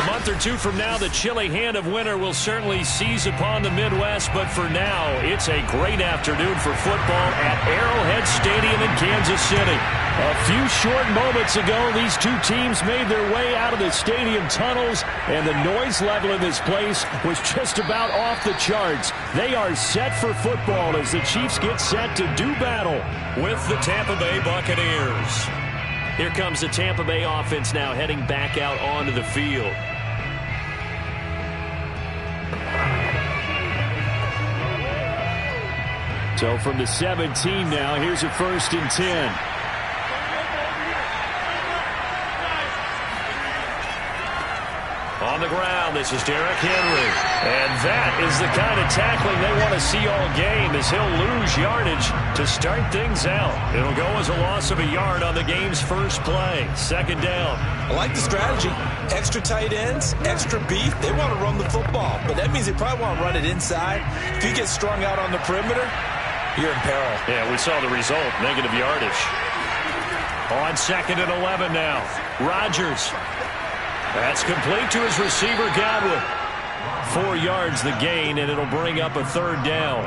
A month or two from now, the chilly hand of winter will certainly seize upon the Midwest, but for now, it's a great afternoon for football at Arrowhead Stadium in Kansas City. A few short moments ago, these two teams made their way out of the stadium tunnels, and the noise level in this place was just about off the charts. They are set for football as the Chiefs get set to do battle with the Tampa Bay Buccaneers. Here comes the Tampa Bay offense now heading back out onto the field. So from the 17 now, here's a 1st and 10. On the ground, this is Derrick Henry. And that is the kind of tackling they want to see all game as he'll lose yardage to start things out. It'll go as a loss of a yard on the game's first play. 2nd down. I like the strategy. Extra tight ends, extra beef. They want to run the football, but that means they probably want to run it inside. If you get strung out on the perimeter, you're in peril. Yeah, we saw the result. Negative yardage. On 2nd and 11 now. Rodgers. That's complete to his receiver, Godwin. 4 yards the gain, and it'll bring up a 3rd down.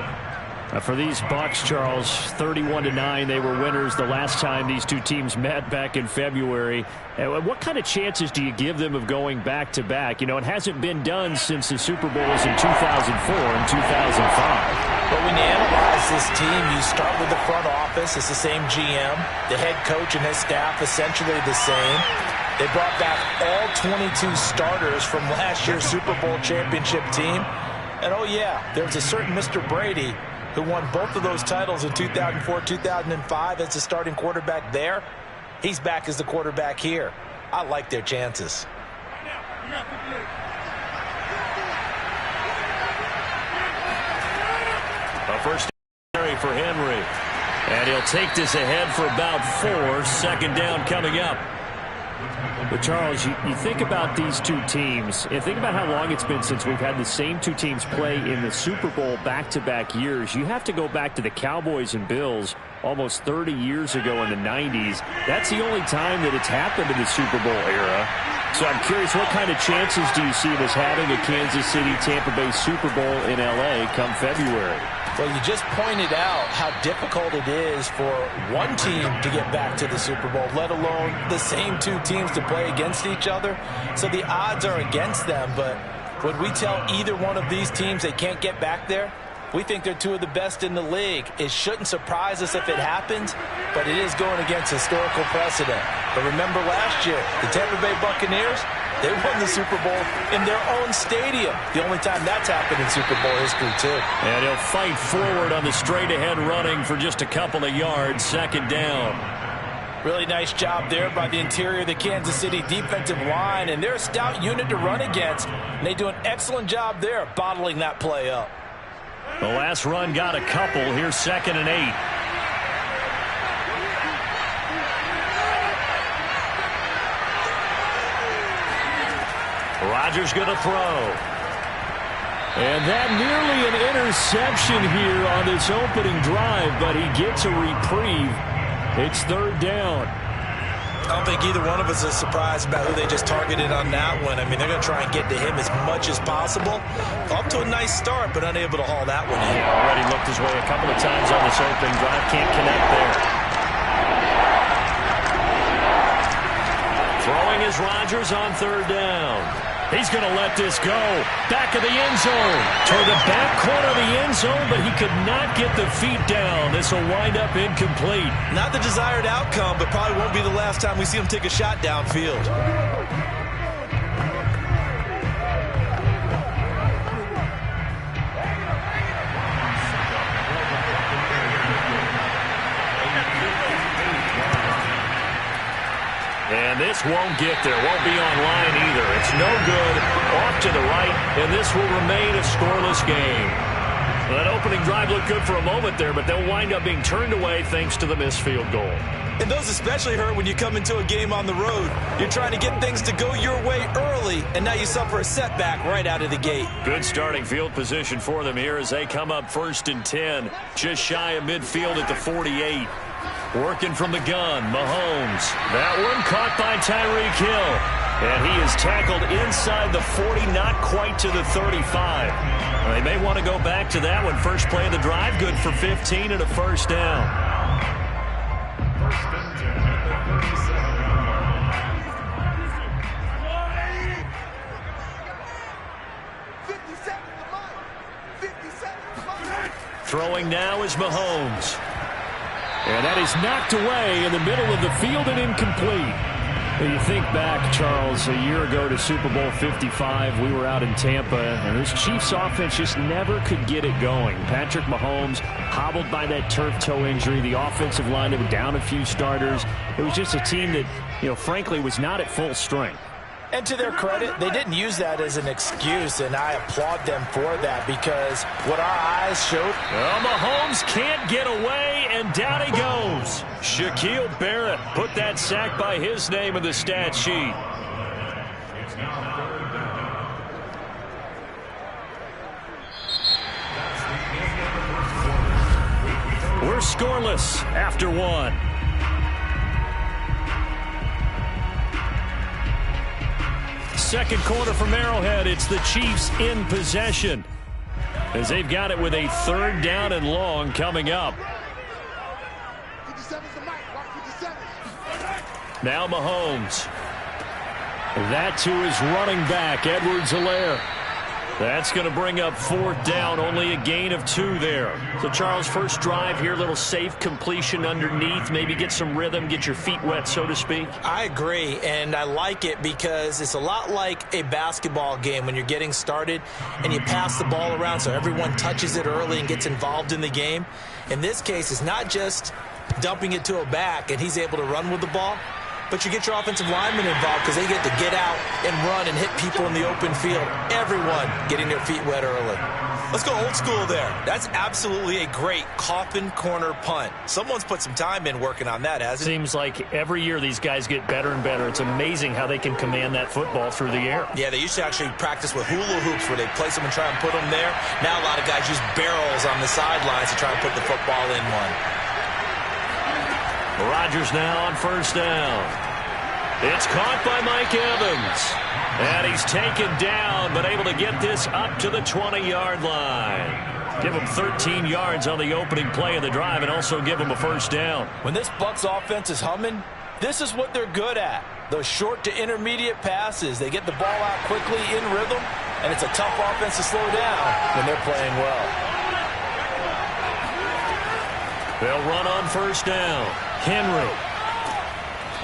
For these Bucs, Charles, 31-9, they were winners the last time these two teams met back in February. What kind of chances do you give them of going back-to-back? You know, it hasn't been done since the Super Bowls in 2004 and 2005. But when you analyze this team, you start with the front office. It's the same GM. The head coach and his staff essentially the same. They brought back all 22 starters from last year's Super Bowl championship team. And, oh, yeah, there's a certain Mr. Brady who won both of those titles in 2004, 2005 as the starting quarterback there. He's back as the quarterback here. I like their chances. A first carry for Henry. And he'll take this ahead for about 4. 2nd down coming up. But, Charles, you think about these two teams, and think about how long it's been since we've had the same two teams play in the Super Bowl back-to-back years. You have to go back to the Cowboys and Bills almost 30 years ago in the 90s. That's the only time that it's happened in the Super Bowl era. So I'm curious, what kind of chances do you see of us having a Kansas City-Tampa Bay Super Bowl in L.A. come February? Well, you just pointed out how difficult it is for one team to get back to the Super Bowl, let alone the same two teams to play against each other. So the odds are against them, but would we tell either one of these teams they can't get back there? We think they're two of the best in the league. It shouldn't surprise us if it happens, but it is going against historical precedent. But remember last year, the Tampa Bay Buccaneers, they won the Super Bowl in their own stadium. The only time that's happened in Super Bowl history, too. And he'll fight forward on the straight-ahead running for just a couple of yards, second down. Really nice job there by the interior of the Kansas City defensive line, and they're a stout unit to run against. And they do an excellent job there bottling that play up. The last run got a couple. Here's 2nd and 8. Rodgers going to throw. And that nearly an interception here on this opening drive, but he gets a reprieve. It's 3rd down. I don't think either one of us is surprised about who they just targeted on that one. I mean, they're going to try and get to him as much as possible. Off to a nice start, but unable to haul that one in. Yeah, already looked his way a couple of times on this opening drive. Can't connect there. Throwing is Rodgers on 3rd down. He's going to let this go. Back of the end zone. Toward the back corner of the end zone, but he could not get the feet down. This will wind up incomplete. Not the desired outcome, but probably won't be the last time we see him take a shot downfield. And this won't get there. Won't be online either. It's no good. Off to the right, and this will remain a scoreless game. Well, that opening drive looked good for a moment there, but they'll wind up being turned away thanks to the missed field goal. And those especially hurt when you come into a game on the road. You're trying to get things to go your way early, and now you suffer a setback right out of the gate. Good starting field position for them here as they come up 1st and 10. Just shy of midfield at the 48. Working from the gun, Mahomes. That one caught by Tyreek Hill. And he is tackled inside the 40, not quite to the 35. They may want to go back to that one. First play of the drive, good for 15 and a 1st down. Throwing now is Mahomes. And that is knocked away in the middle of the field and incomplete. When you think back, Charles, a year ago to Super Bowl 55, we were out in Tampa, and this Chiefs offense just never could get it going. Patrick Mahomes hobbled by that turf toe injury. The offensive line, they were down a few starters. It was just a team that, frankly, was not at full strength. And to their credit, they didn't use that as an excuse, and I applaud them for that because what our eyes showed. Well, Mahomes can't get away, and down he goes. Shaquille Barrett put that sack by his name in the stat sheet. We're scoreless after one. Second quarter from Arrowhead. It's the Chiefs in possession as they've got it with a 3rd down and long coming up. Now Mahomes. That to his running back, Edwards-Helaire. That's going to bring up 4th down, only a gain of 2 there. So, Charles, first drive here, little safe completion underneath, maybe get some rhythm, get your feet wet, so to speak. I agree, and I like it because it's a lot like a basketball game when you're getting started and you pass the ball around so everyone touches it early and gets involved in the game. In this case, it's not just dumping it to a back and he's able to run with the ball, but you get your offensive linemen involved because they get to get out and run and hit people in the open field. Everyone getting their feet wet early. Let's go old school there. That's absolutely a great coffin corner punt. Someone's put some time in working on that, hasn't it? Seems like every year these guys get better and better. It's amazing how they can command that football through the air. Yeah, they used to actually practice with hula hoops where they place them and try and put them there. Now a lot of guys use barrels on the sidelines to try and put the football in one. Rodgers now on 1st down. It's caught by Mike Evans. And he's taken down, but able to get this up to the 20-yard line. Give him 13 yards on the opening play of the drive and also give him a first down. When this Bucs offense is humming, this is what they're good at. Those short to intermediate passes. They get the ball out quickly in rhythm, and it's a tough offense to slow down when they're playing well. They'll run on first down. Henry.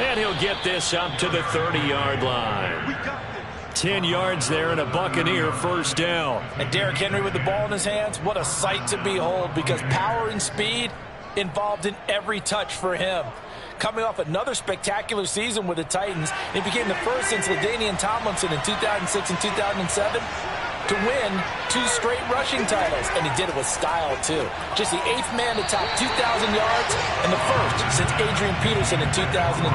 And he'll get this up to the 30-yard line. 10 yards there and a Buccaneer first down. And Derrick Henry with the ball in his hands, what a sight to behold, because power and speed involved in every touch for him. Coming off another spectacular season with the Titans, he became the first since LaDainian Tomlinson in 2006 and 2007 to win 2 straight rushing titles, and he did it with style, too. Just the 8th man to top 2,000 yards and the first since Adrian Peterson in 2012.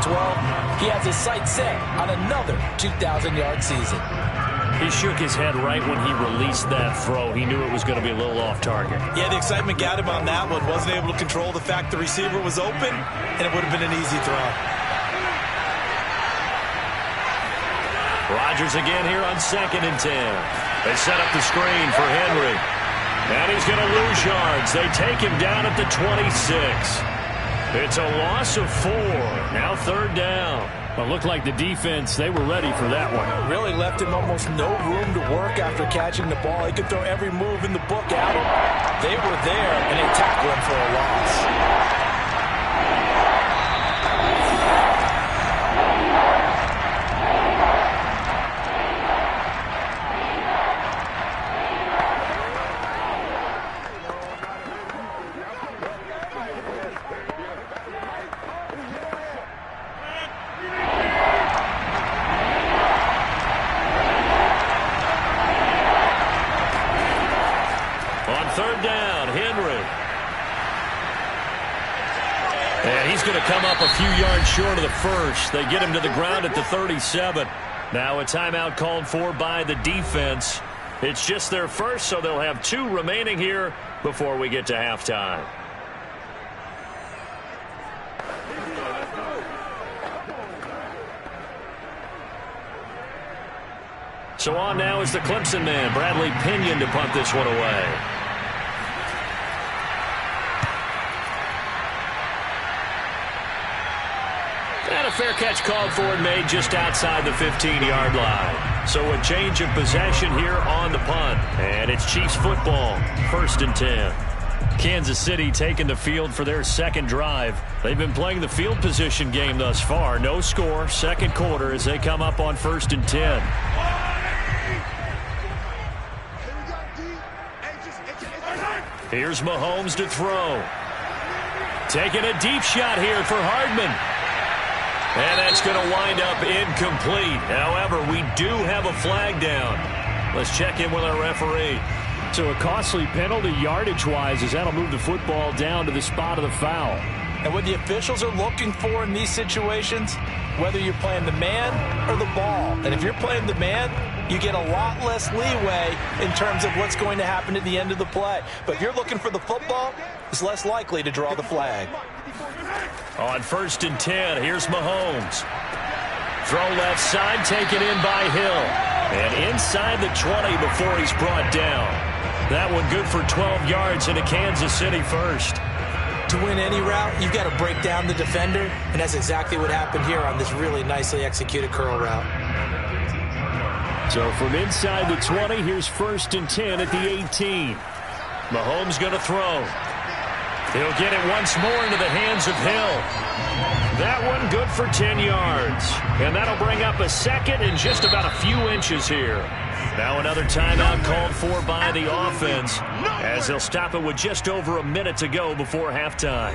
He has his sights set on another 2,000-yard season. He shook his head right when he released that throw. He knew it was going to be a little off target. Yeah, the excitement got him on that one. Wasn't able to control the fact the receiver was open, and it would have been an easy throw. Rodgers again here on 2nd and 10. They set up the screen for Henry. And he's going to lose yards. They take him down at the 26. It's a loss of 4. Now 3rd down. Well, it looked like the defense, they were ready for that one. Really left him almost no room to work after catching the ball. He could throw every move in the book at him. They were there, and they tackled him for a loss. Come up a few yards short of the first. They get him to the ground at the 37. Now a timeout called for by the defense. It's just their first, so they'll have 2 remaining here before we get to halftime. So on now is the Clemson man, Bradley Pinion, to punt this one away. And a fair catch called for and made just outside the 15-yard line. So a change of possession here on the punt. And it's Chiefs football, 1st and 10. Kansas City taking the field for their second drive. They've been playing the field position game thus far. No score, 2nd quarter as they come up on 1st and 10. Here's Mahomes to throw. Taking a deep shot here for Hardman. And that's going to wind up incomplete. However, we do have a flag down. Let's check in with our referee. So a costly penalty yardage-wise as that'll move the football down to the spot of the foul. And what the officials are looking for in these situations, whether you're playing the man or the ball. And if you're playing the man, you get a lot less leeway in terms of what's going to happen at the end of the play. But if you're looking for the football, it's less likely to draw the flag. On 1st and 10, here's Mahomes. Throw left side, taken in by Hill. And inside the 20 before he's brought down. That one good for 12 yards into Kansas City first. To win any route, you've got to break down the defender, and that's exactly what happened here on this really nicely executed curl route. So from inside the 20, here's 1st and 10 at the 18. Mahomes going to throw. He'll get it once more into the hands of Hill. That one good for 10 yards. And that'll bring up a 2nd and just about a few inches here. Now another timeout called for by the offense as they'll stop it with just over a minute to go before halftime.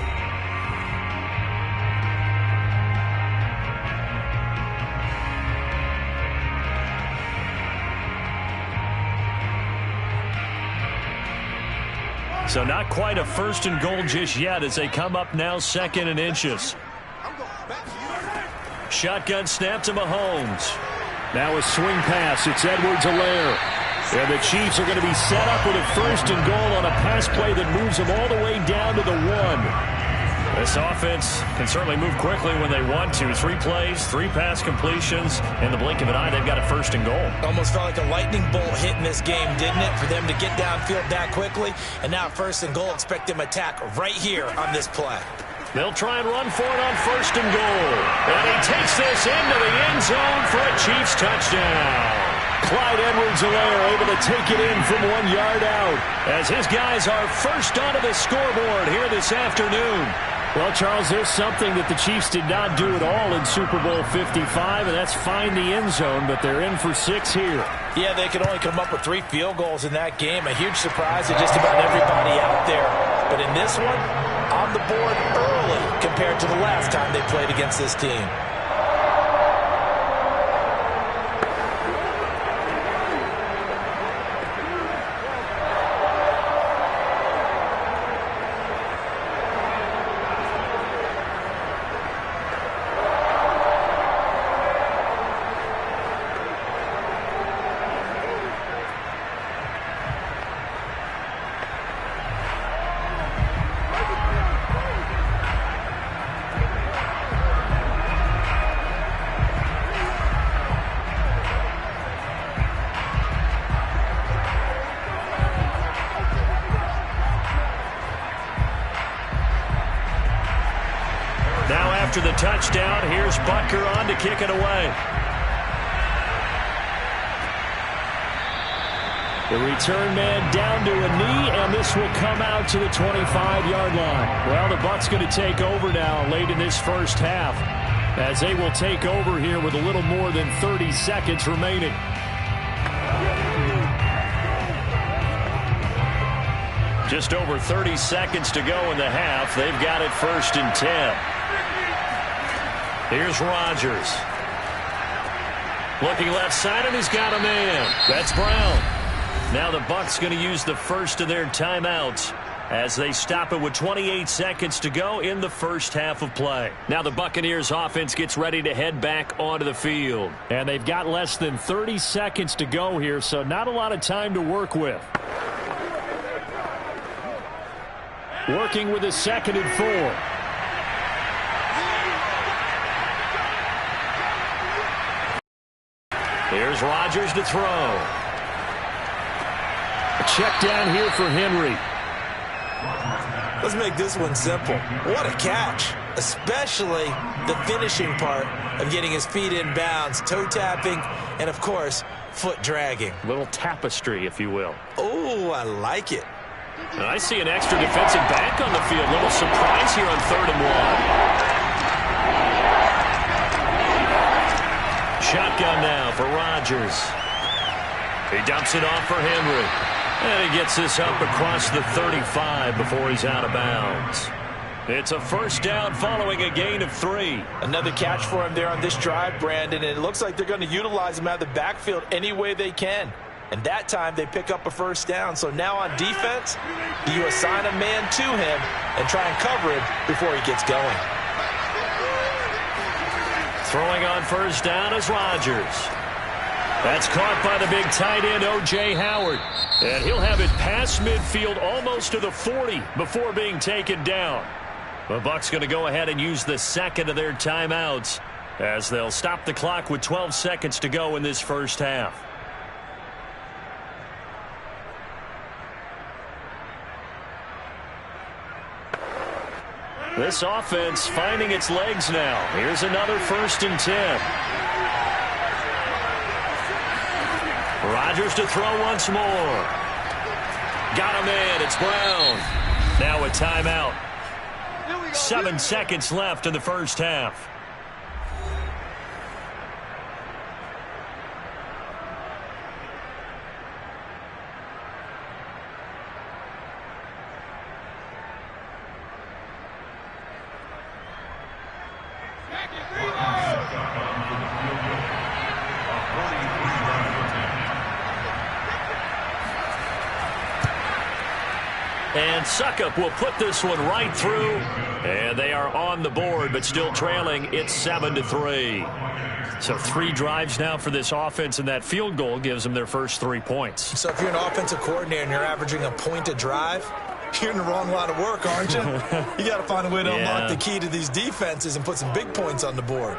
So not quite a 1st and goal just yet as they come up now 2nd and inches. Shotgun snap to Mahomes. Now a swing pass. It's Edwards-Helaire. And the Chiefs are going to be set up with a 1st and goal on a pass play that moves them all the way down to the 1. This offense can certainly move quickly when they want to. 3 plays, 3 pass completions. In the blink of an eye, they've got a 1st and goal. Almost felt like a lightning bolt hit in this game, didn't it? For them to get downfield that quickly. And now 1st and goal. Expect them to attack right here on this play. They'll try and run for it on 1st and goal. And he takes this into the end zone for a Chiefs touchdown. Clyde Edwards-Helaire able to take it in from 1 yard out as his guys are first onto the scoreboard here this afternoon. Well, Charles, there's something that the Chiefs did not do at all in Super Bowl 55, and that's find the end zone, but they're in for 6 here. Yeah, they could only come up with 3 field goals in that game. A huge surprise to just about everybody out there. But in this one, on the board early compared to the last time they played against this team. After the touchdown, here's Butker on to kick it away. The return man down to a knee, and this will come out to the 25-yard line. Well, the Bucs going to take over now late in this first half, as they will take over here with a little more than 30 seconds remaining. Just over 30 seconds to go in the half. They've got it 1st and 10. Here's Rodgers. Looking left side, and he's got a man. That's Brown. Now the Bucs going to use the first of their timeouts as they stop it with 28 seconds to go in the first half of play. Now the Buccaneers offense gets ready to head back onto the field. And they've got less than 30 seconds to go here, so not a lot of time to work with. Working with a 2nd and 4. Here's Rodgers to throw. A check down here for Henry. Let's make this one simple. What a catch, especially the finishing part of getting his feet in bounds, toe tapping, and, of course, foot dragging. A little tapestry, if you will. Oh, I like it. And I see an extra defensive back on the field. A little surprise here on 3rd and 1. Shotgun now for Rodgers. He dumps it off for Henry. And he gets this up across the 35 before he's out of bounds. It's a 1st down following a gain of 3. Another catch for him there on this drive, Brandon. And it looks like they're going to utilize him out of the backfield any way they can. And that time they pick up a 1st down. So now on defense, you assign a man to him and try and cover him before he gets going. Throwing on 1st down is Rodgers. That's caught by the big tight end, O.J. Howard. And he'll have it past midfield almost to the 40 before being taken down. The Bucs going to go ahead and use the 2nd of their timeouts as they'll stop the clock with 12 seconds to go in this first half. This offense finding its legs now. Here's another 1st and 10. Rodgers to throw once more. Got a man. It's Brown. Now a timeout. 7 seconds left in the first half. And Succop will put this one right through. And they are on the board, but still trailing. It's 7-3. So 3 drives now for this offense, and that field goal gives them their first 3 points. So if you're an offensive coordinator and you're averaging a point a drive, You're in the wrong line of work, aren't you? You got to find a way to unlock the key to these defenses and put some big points on the board.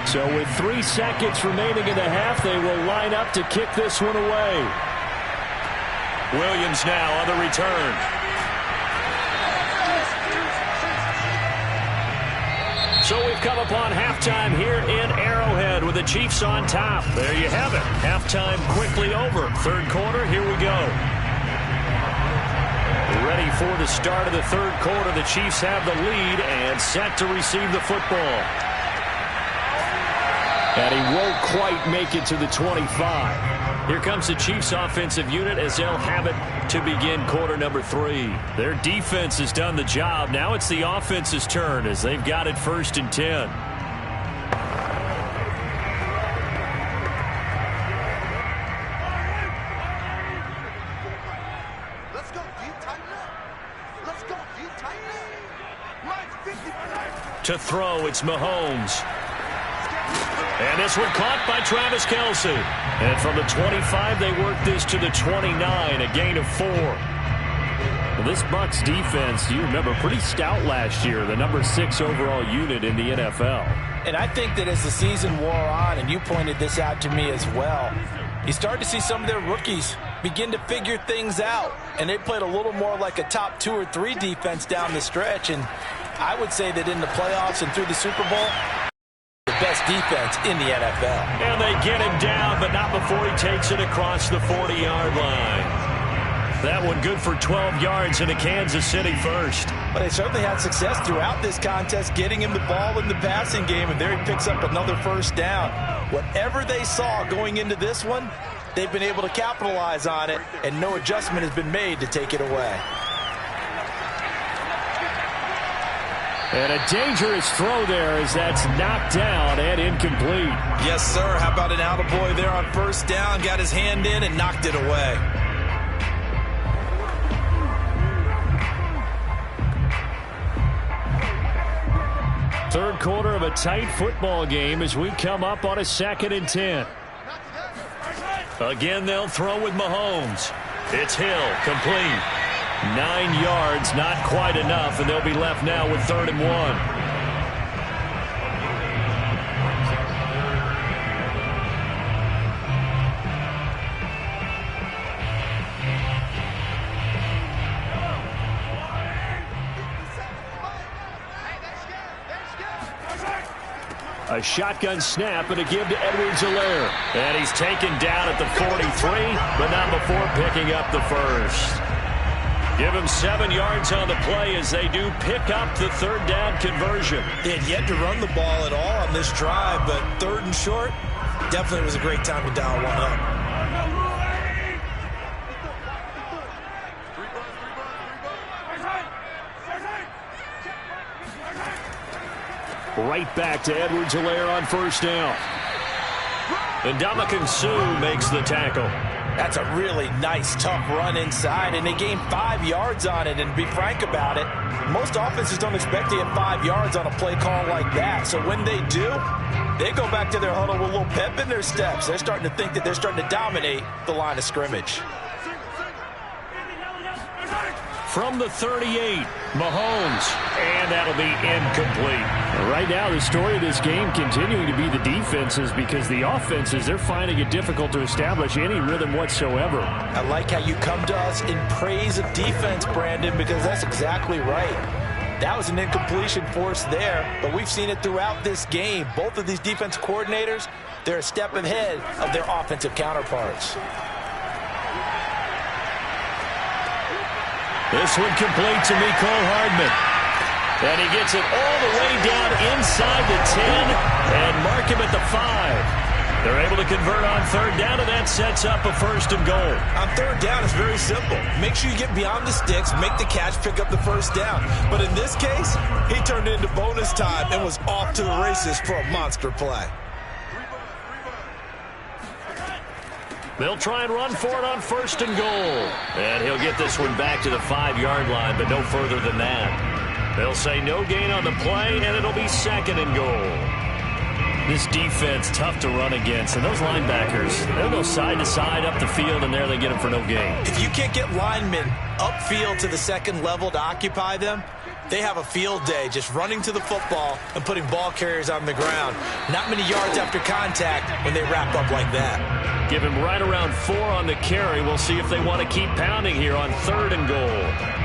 So with 3 seconds remaining in the half, they will line up to kick this one away. Williams now on the return. So we've come upon halftime here in Arrowhead with the Chiefs on top. There you have it. Halftime quickly over. Third quarter, here we go. Ready for the start of the third quarter. The Chiefs have the lead and set to receive the football. And he won't quite make it to the 25. Here comes the Chiefs offensive unit as they'll have it to begin quarter number 3. Their defense has done the job. Now it's the offense's turn as they've got it 1st and 10. Let's go. Do you tighten up? Let's go. Do you tighten up? To throw, it's Mahomes. And this one caught by Travis Kelce. And from the 25, they work this to the 29, a gain of 4. Well, this Bucs defense, you remember, pretty stout last year, the number 6 overall unit in the NFL. And I think that as the season wore on, and you pointed this out to me as well, you started to see some of their rookies begin to figure things out. And they played a little more like a top 2 or 3 defense down the stretch. And I would say that in the playoffs and through the Super Bowl, best defense in the NFL. And they get him down, but not before he takes it across the 40-yard line. That one good for 12 yards into Kansas City first. But they certainly had success throughout this contest, getting him the ball in the passing game, and there he picks up another first down. Whatever they saw going into this one, they've been able to capitalize on it, and no adjustment has been made to take it away. And a dangerous throw there as that's knocked down and incomplete. Yes, sir. How about an attaboy there on first down? Got his hand in and knocked it away. Third quarter of a tight football game as we come up on a 2nd and 10. Again, they'll throw with Mahomes. It's Hill, complete. 9 yards, not quite enough, and they'll be left now with 3rd and 1. A shotgun snap and a give to Edwards-Helaire. And he's taken down at the 43, but not before picking up the first. Give him 7 yards on the play as they do pick up the 3rd down conversion. They had yet to run the ball at all on this drive, but 3rd and short, definitely was a great time to dial one up. Right back to Edwards-Helaire on first down. And Ndamukong Suh makes the tackle. That's a really nice, tough run inside, and they gained 5 yards on it. And to be frank about it, most offenses don't expect to get 5 yards on a play call like that. So when they do, they go back to their huddle with a little pep in their steps. They're starting to think that they're starting to dominate the line of scrimmage. From the 38, Mahomes, and that'll be incomplete. Right now, the story of this game continuing to be the defenses, because the offenses, they're finding it difficult to establish any rhythm whatsoever. I like how you come to us in praise of defense, Brandon, because that's exactly right. That was an incompletion force there, but we've seen it throughout this game. Both of these defense coordinators, they're a step ahead of their offensive counterparts. This one complete to Mecole Hardman. And he gets it all the way down inside the 10 and mark him at the 5. They're able to convert on third down, and that sets up a 1st and goal. On third down, it's very simple. Make sure you get beyond the sticks, make the catch, pick up the 1st down. But in this case, he turned it into bonus time and was off to the races for a monster play. They'll try and run for it on 1st and goal. And he'll get this one back to the 5-yard line, but no further than that. They'll say no gain on the play, and it'll be 2nd and goal. This defense, tough to run against. And those linebackers, they'll go side to side up the field, and there they get them for no gain. If you can't get linemen upfield to the 2nd level to occupy them, they have a field day just running to the football and putting ball carriers on the ground. Not many yards after contact when they wrap up like that. Give him right around 4 on the carry. We'll see if they want to keep pounding here on 3rd and goal.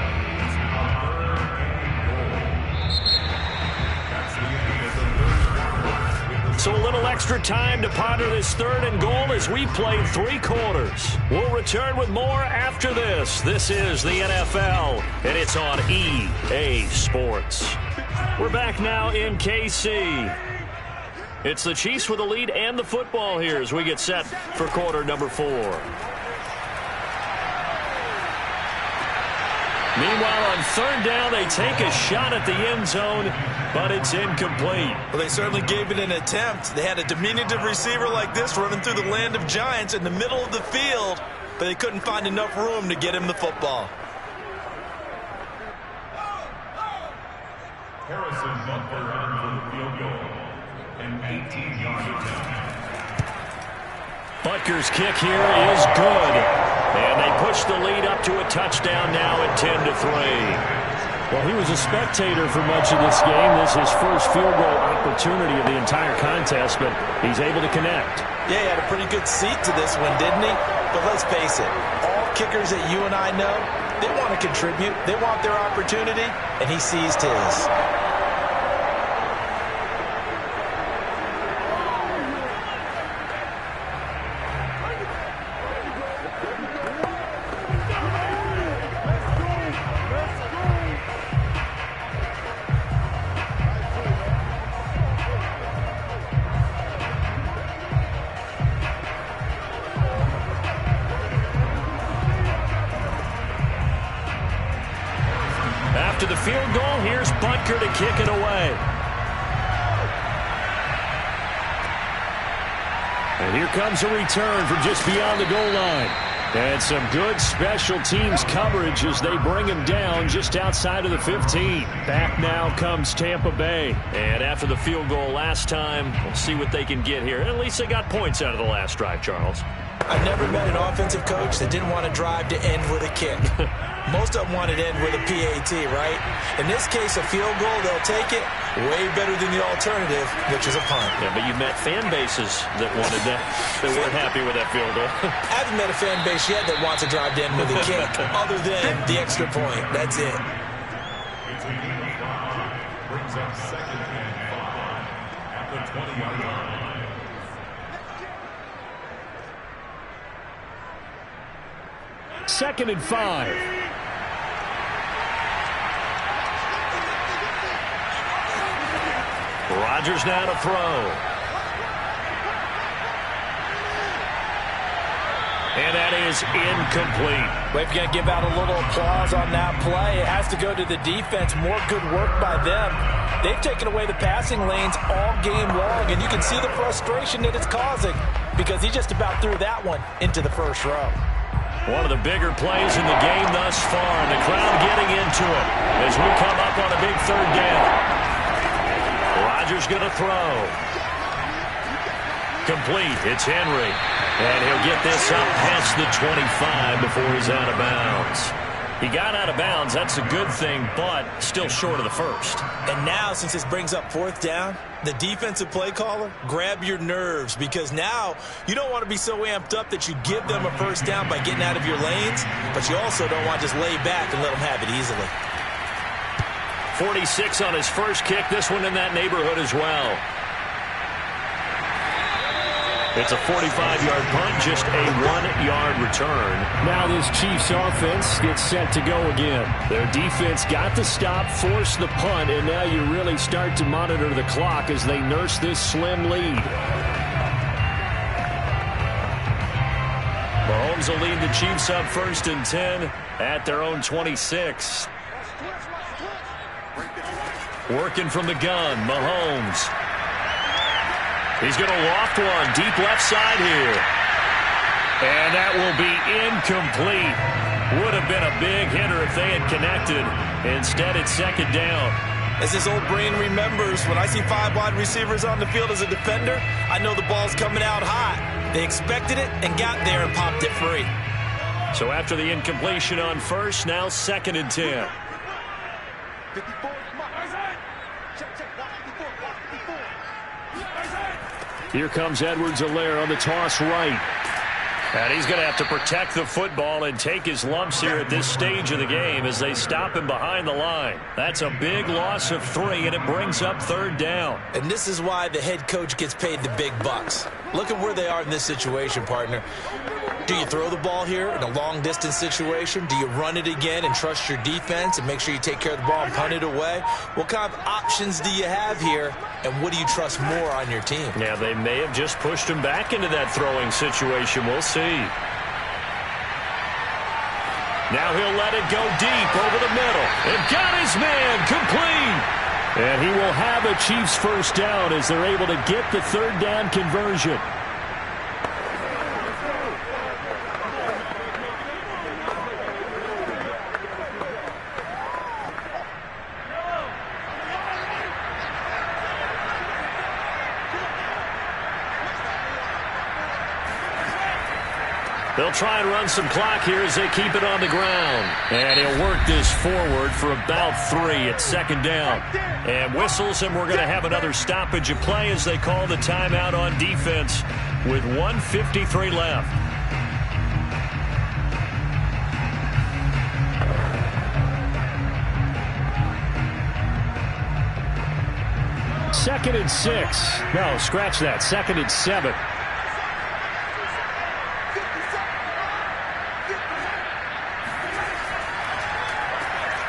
So a little extra time to ponder this 3rd and goal as we played 3 quarters. We'll return with more after this. This is the NFL, and it's on EA Sports. We're back now in KC. It's the Chiefs with the lead and the football here as we get set for quarter number 4. Meanwhile, on 3rd down, they take a shot at the end zone, but it's incomplete. Well, they certainly gave it an attempt. They had a diminutive receiver like this running through the land of giants in the middle of the field, but they couldn't find enough room to get him the football. Harrison Butker in for the field goal. An 18-yard attempt. Butker's kick here is good. And they push the lead up to a touchdown now at 10-3. Well, he was a spectator for much of this game. This is his first field goal opportunity of the entire contest, but he's able to connect. Yeah, he had a pretty good seat to this one, didn't he? But let's face it, all kickers that you and I know, they want to contribute. They want their opportunity, and he seized his. After the field goal, here's Butker to kick it away. And here comes a return from just beyond the goal line. And some good special teams coverage as they bring him down just outside of the 15. Back now comes Tampa Bay. And after the field goal last time, we'll see what they can get here. At least they got points out of the last drive, Charles. I've never met an offensive coach that didn't want to drive to end with a kick. Most of them want to end with a PAT, right? In this case, a field goal, they'll take it. Way better than the alternative, which is a punt. Yeah, but you've met fan bases that wanted that, that weren't happy with that field goal. I haven't met a fan base yet that wants to drive to end with a kick, other than the extra point. That's it. It's a gain of 5. Brings up 2nd and 5 at the 20-yard line. 2nd and 5. Rodgers now to throw. And that is incomplete. Well, if you're going to give out a little applause on that play, it has to go to the defense. More good work by them. They've taken away the passing lanes all game long, and you can see the frustration that it's causing because he just about threw that one into the first row. One of the bigger plays in the game thus far, and the crowd getting into it as we come up on a big 3rd down. Rodgers going to throw. Complete. It's Henry. And he'll get this up past the 25 before he's out of bounds. He got out of bounds. That's a good thing, but still short of the first. And now, since this brings up 4th down, the defensive play caller, grab your nerves, because now you don't want to be so amped up that you give them a 1st down by getting out of your lanes, but you also don't want to just lay back and let them have it easily. 46 on his first kick. This one in that neighborhood as well. It's a 45-yard punt, just a 1-yard return. Now this Chiefs offense gets set to go again. Their defense got the stop, forced the punt, and now you really start to monitor the clock as they nurse this slim lead. Rams will lead the Chiefs up 1st and 10 at their own 26. Working from the gun, Mahomes. He's going to loft one deep left side here. And that will be incomplete. Would have been a big hitter if they had connected. Instead, it's 2nd down. As his old brain remembers, when I see 5 wide receivers on the field as a defender, I know the ball's coming out hot. They expected it and got there and popped it free. So after the incompletion on 1st, now 2nd and 10. 54, check, 54. Here comes Edwards-Helaire on the toss right. And he's going to have to protect the football and take his lumps here at this stage of the game as they stop him behind the line. That's a big loss of 3, and it brings up 3rd down. And this is why the head coach gets paid the big bucks. Look at where they are in this situation, partner. Do you throw the ball here in a long-distance situation? Do you run it again and trust your defense and make sure you take care of the ball and punt it away? What kind of options do you have here, and what do you trust more on your team? Yeah, they may have just pushed him back into that throwing situation. We'll see. Now he'll let it go deep over the middle. And got his man complete. And he will have a Chiefs 1st down as they're able to get the 3rd down conversion. They'll try and run some clock here as they keep it on the ground. And he'll work this forward for about 3 at 2nd down. And whistles, and we're going to have another stoppage of play as they call the timeout on defense with 1:53 left. Second and 6. No, scratch that. 2nd and 7.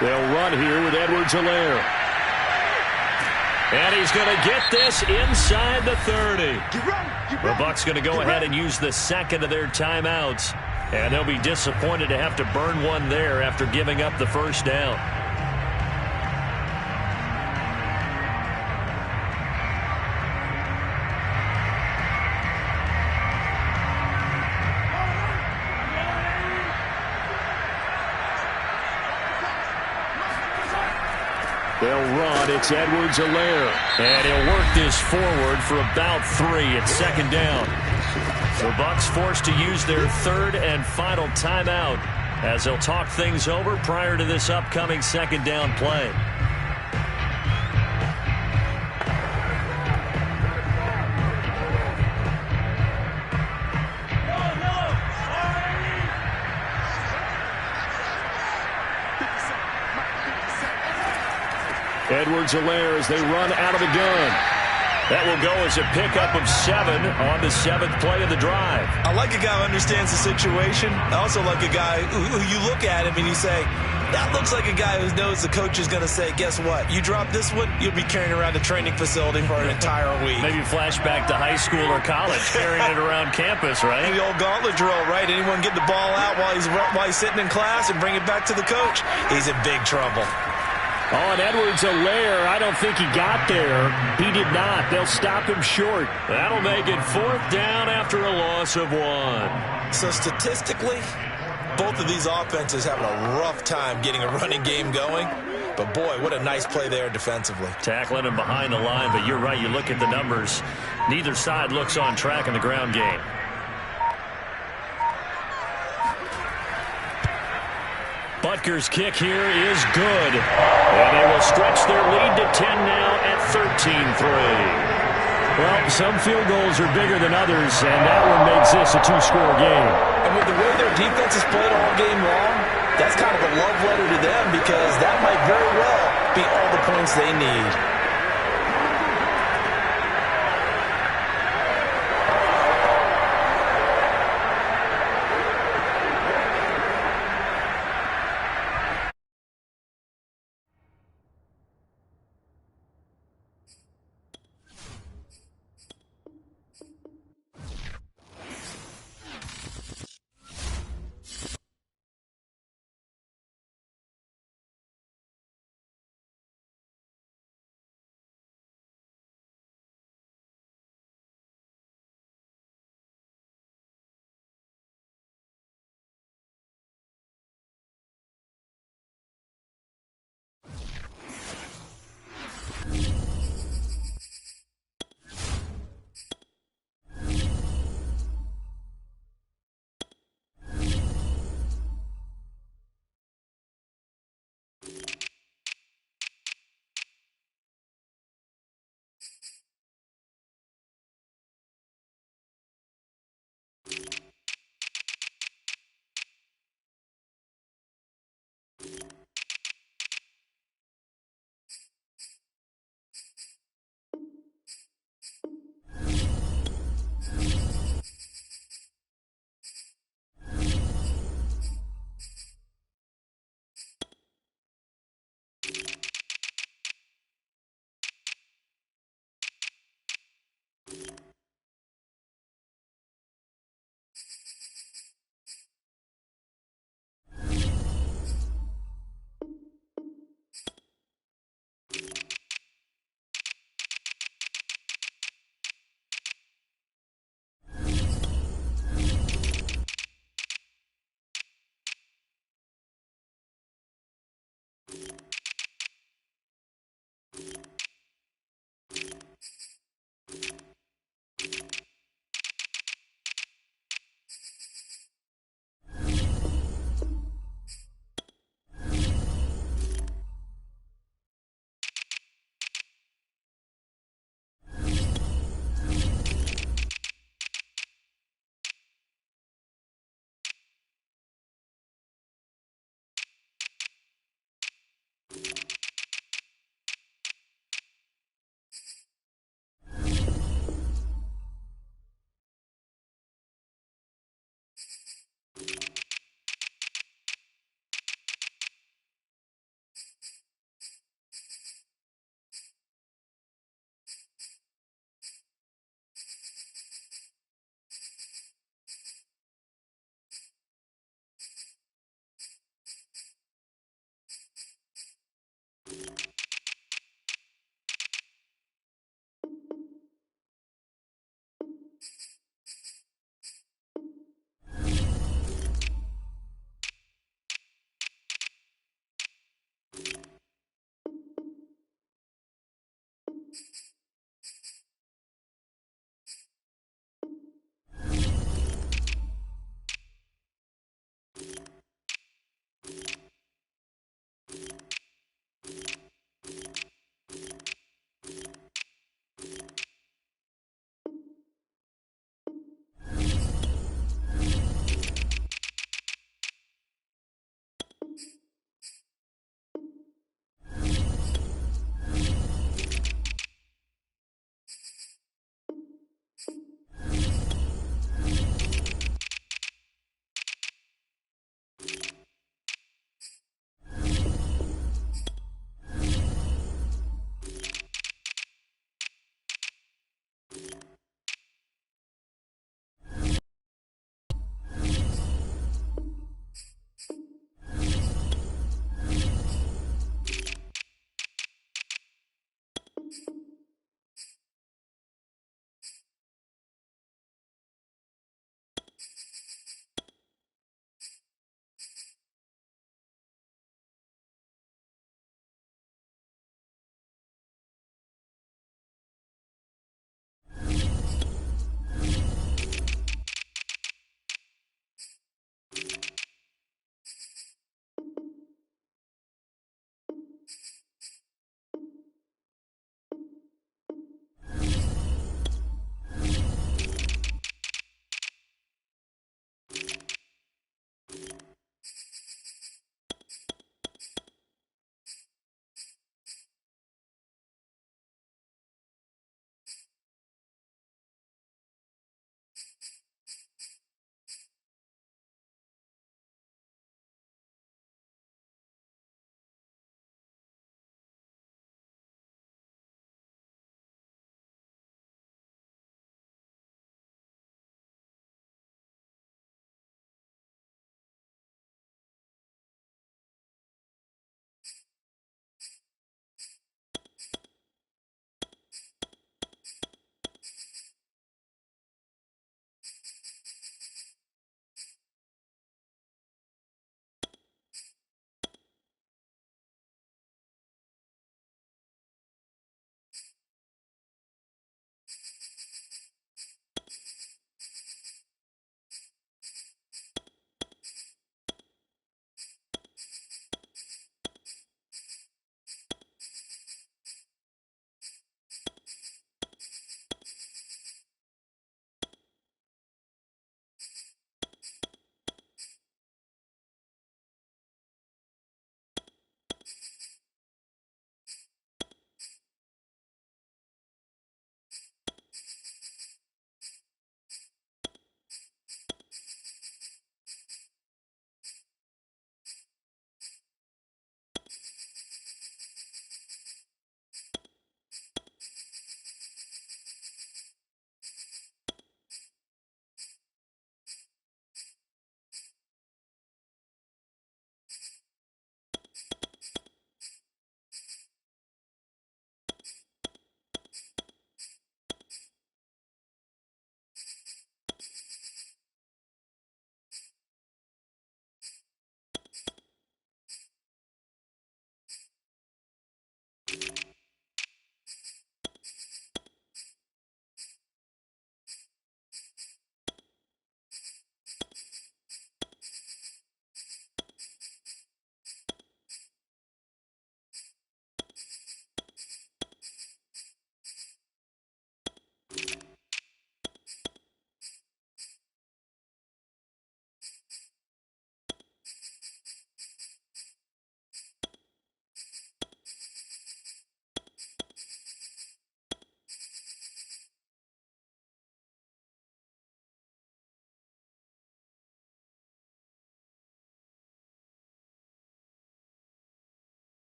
They'll run here with Edwards-Helaire. And he's going to get this inside the 30. The Bucs going to go ahead and use the 2nd of their timeouts. And they'll be disappointed to have to burn one there after giving up the 1st down. They'll run. It's Edwards-Helaire. And he'll work this forward for about 3 at 2nd down. The Bucs forced to use their 3rd and final timeout as they'll talk things over prior to this upcoming 2nd down play. Edwards-Helaire as they run out of the gun. That will go as a pickup of 7 on the 7th play of the drive. I like a guy who understands the situation. I also like a guy who you look at him and you say, that looks like a guy who knows the coach is going to say, guess what? You drop this one, you'll be carrying around a training facility for an entire week. Maybe flashback to high school or college, carrying it around campus, right? The old gauntlet drill, right? Anyone get the ball out while he's sitting in class and bring it back to the coach? He's in big trouble. Oh, and Edwards-Helaire, I don't think he got there. He did not. They'll stop him short. That'll make it 4th down after a loss of 1. So statistically, both of these offenses having a rough time getting a running game going. But, boy, what a nice play there defensively. Tackling him behind the line, but you're right. You look at the numbers. Neither side looks on track in the ground game. Butker's kick here is good. And they will stretch their lead to 10 now at 13-3. Well, some field goals are bigger than others, and that one makes this a 2-score game. And with the way their defense has played all game long, that's kind of a love letter to them because that might very well be all the points they need.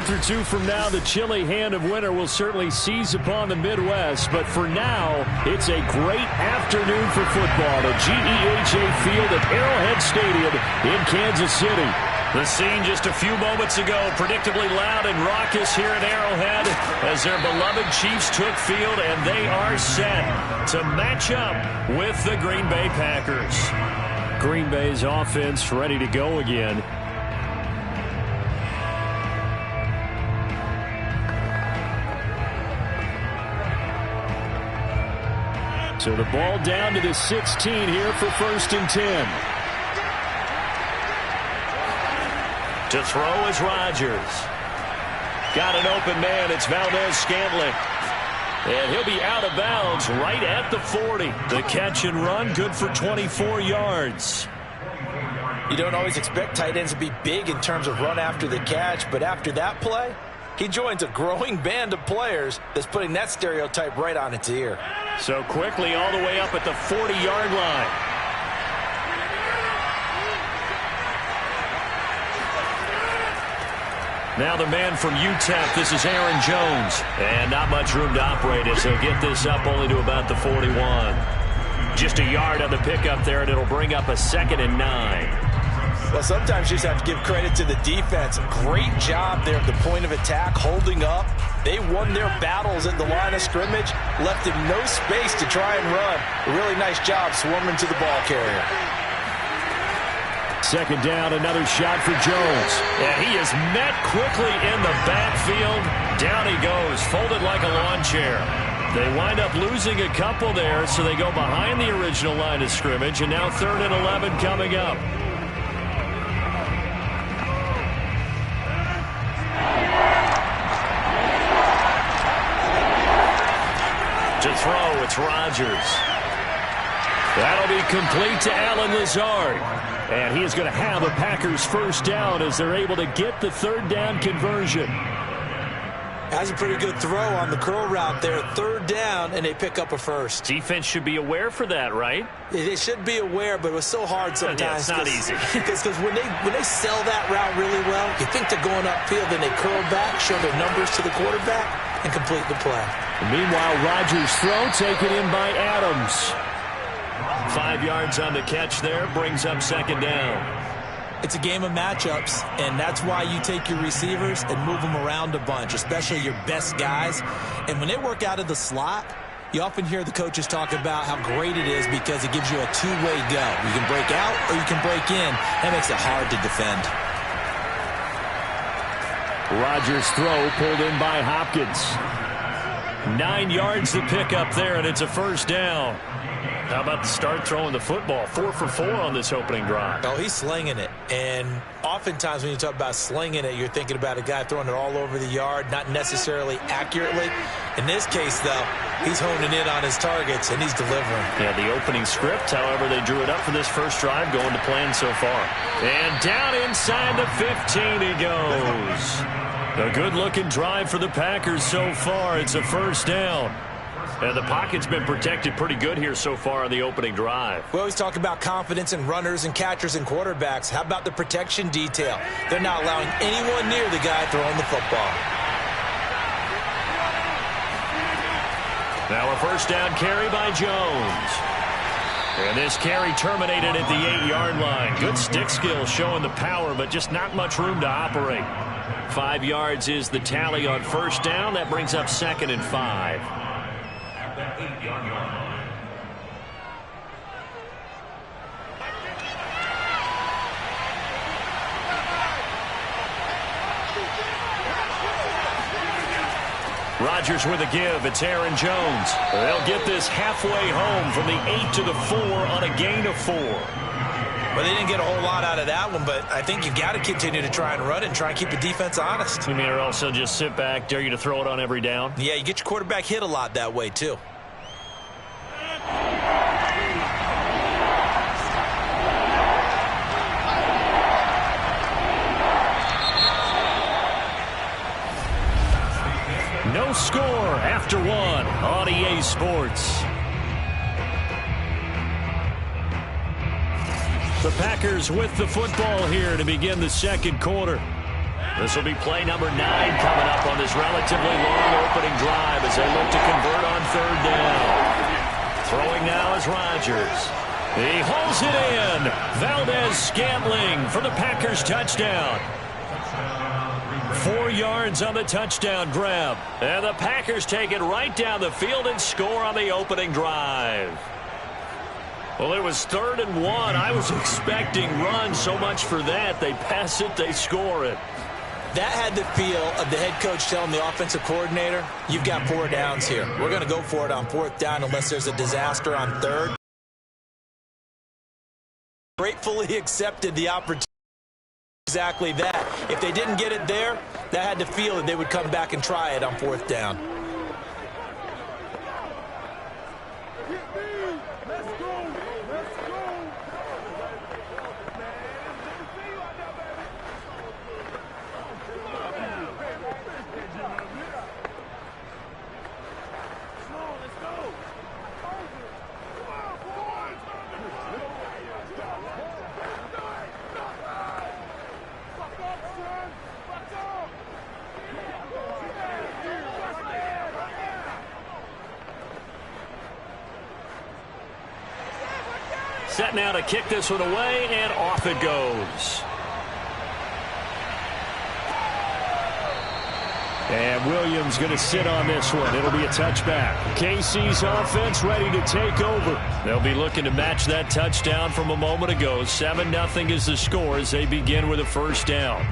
month or two from now, the chilly hand of winter will certainly seize upon the Midwest. But for now, it's a great afternoon for football at GEHA Field at Arrowhead Stadium in Kansas City. The scene just a few moments ago, predictably loud and raucous here at Arrowhead as their beloved Chiefs took field, and they are set to match up with the Green Bay Packers. Green Bay's offense ready to go again. So the ball down to the 16 here for 1st and 10. To throw is Rodgers. Got an open man. It's Valdez-Scantling. And he'll be out of bounds right at the 40. The catch and run, good for 24 yards. You don't always expect tight ends to be big in terms of run after the catch, but after that play, he joins a growing band of players that's putting that stereotype right on its ear. So quickly all the way up at the 40-yard line. Now the man from UTEP, this is Aaron Jones. And not much room to operate as he'll get this up only to about the 41. Just a yard on the pickup there, and it'll bring up a 2nd and 9. Well, sometimes you just have to give credit to the defense. Great job there at the point of attack, holding up. They won their battles at the line of scrimmage, left him no space to try and run. A really nice job swarming to the ball carrier. 2nd down, another shot for Jones. And he is met quickly in the backfield. Down he goes, folded like a lawn chair. They wind up losing a couple there, so they go behind the original line of scrimmage, and now 3rd and 11 coming up. To throw, it's Rodgers. That'll be complete to Allen Lazard. And he is going to have a Packers 1st down as they're able to get the 3rd down conversion. That's a pretty good throw on the curl route there. 3rd down, and they pick up a 1st. Defense should be aware for that, right? They should be aware, but it was so hard sometimes. Yeah, it's not easy. Because when they sell that route really well, you think they're going upfield, then they curl back, show their numbers to the quarterback, and complete the play. Meanwhile, Rodgers' throw taken in by Adams. 5 yards on the catch there, brings up 2nd down. It's a game of matchups, and that's why you take your receivers and move them around a bunch, especially your best guys. And when they work out of the slot, you often hear the coaches talk about how great it is because it gives you a two-way go. You can break out or you can break in. That makes it hard to defend. Rodgers' throw pulled in by Hopkins. 9 yards to pick up there, and it's a 1st down. How about the start throwing the football? 4 for 4 on this opening drive. Oh, he's slinging it. And oftentimes when you talk about slinging it, you're thinking about a guy throwing it all over the yard, not necessarily accurately. In this case, though, he's honing in on his targets, and he's delivering. Yeah, the opening script, however, they drew it up for this first drive, going to plan so far. And down inside the 15 he goes. A good-looking drive for the Packers so far. It's a 1st down. And the pocket's been protected pretty good here so far on the opening drive. We always talk about confidence in runners and catchers and quarterbacks. How about the protection detail? They're not allowing anyone near the guy throwing the football. Now a 1st down carry by Jones. And this carry terminated at the 8-yard line. Good stick skill showing the power, but just not much room to operate. 5 yards is the tally on 1st down. That brings up 2nd and 5. That 8-yard line. Rodgers with a give. It's Aaron Jones. They'll get this halfway home from the 8 to the 4 on a gain of 4. Well, they didn't get a whole lot out of that one, but I think you've got to continue to try and run it and try and keep the defense honest. You mean, or else they'll just sit back, dare you to throw it on every down? Yeah, you get your quarterback hit a lot that way, too. No score after 1 on EA Sports. The Packers with the football here to begin the 2nd quarter. This will be play number 9 coming up on this relatively long opening drive as they look to convert on 3rd down. Throwing now is Rodgers. He holds it in. Valdez-Scantling for the Packers touchdown. 4 yards on the touchdown grab. And the Packers take it right down the field and score on the opening drive. Well, it was 3rd and 1. I was expecting runs. So much for that. They pass it, they score it. That had the feel of the head coach telling the offensive coordinator, you've got 4 downs here. We're going to go for it on 4th down unless there's a disaster on 3rd. Gratefully accepted the opportunity. Exactly that. If they didn't get it there, that had the feel that they would come back and try it on 4th down. Set now to kick this one away, and off it goes. And Williams going to sit on this one. It'll be a touchback. KC's offense ready to take over. They'll be looking to match that touchdown from a moment ago. 7-0 is the score as they begin with a 1st down.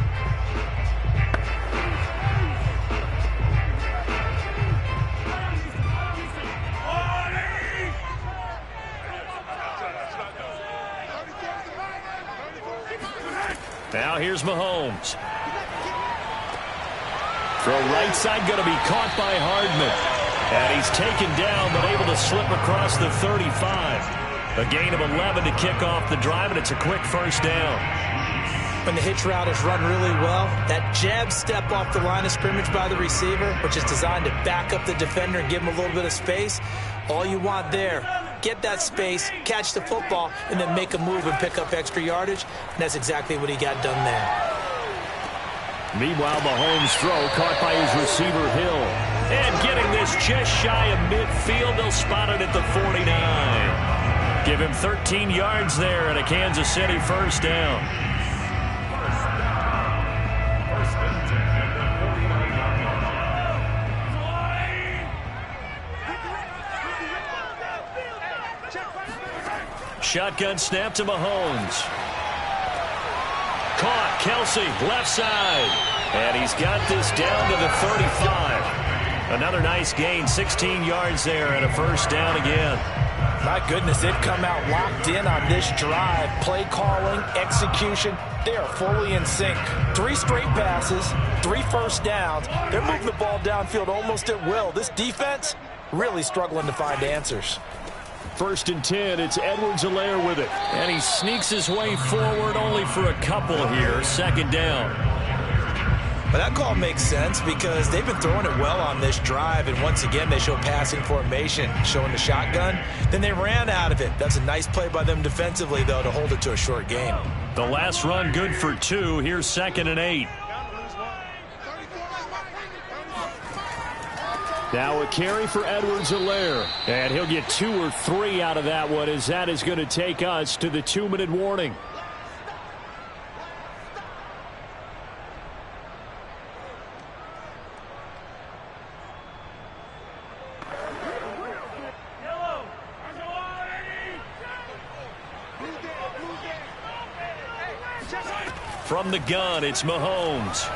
Now here's Mahomes. Throw right side going to be caught by Hardman. And he's taken down but able to slip across the 35. A gain of 11 to kick off the drive, and it's a quick 1st down. When the hitch route is run really well, that jab step off the line of scrimmage by the receiver, which is designed to back up the defender and give him a little bit of space, all you want there, get that space, catch the football, and then make a move and pick up extra yardage. And that's exactly what he got done there. Meanwhile, Mahomes' throw caught by his receiver, Hill. And getting this just shy of midfield, they'll spot it at the 49. Give him 13 yards there and a Kansas City 1st down. Shotgun snap to Mahomes. Caught. Kelsey, left side. And he's got this down to the 35. Another nice gain. 16 yards there and a 1st down again. My goodness, they've come out locked in on this drive. Play calling, execution, they are fully in sync. 3 straight passes, 3 1st downs. They're moving the ball downfield almost at will. This defense really struggling to find answers. 1st and 10, it's Edwards-Helaire with it. And he sneaks his way forward only for a couple here. 2nd down. But that call makes sense because they've been throwing it well on this drive. And once again, they show passing formation, showing the shotgun. Then they ran out of it. That's a nice play by them defensively, though, to hold it to a short gain. The last run good for 2. Here's 2nd and 8. Now a carry for Edwards-Helaire. And he'll get 2 or 3 out of that one, as that is going to take us to the 2-minute warning. From the gun, it's Mahomes.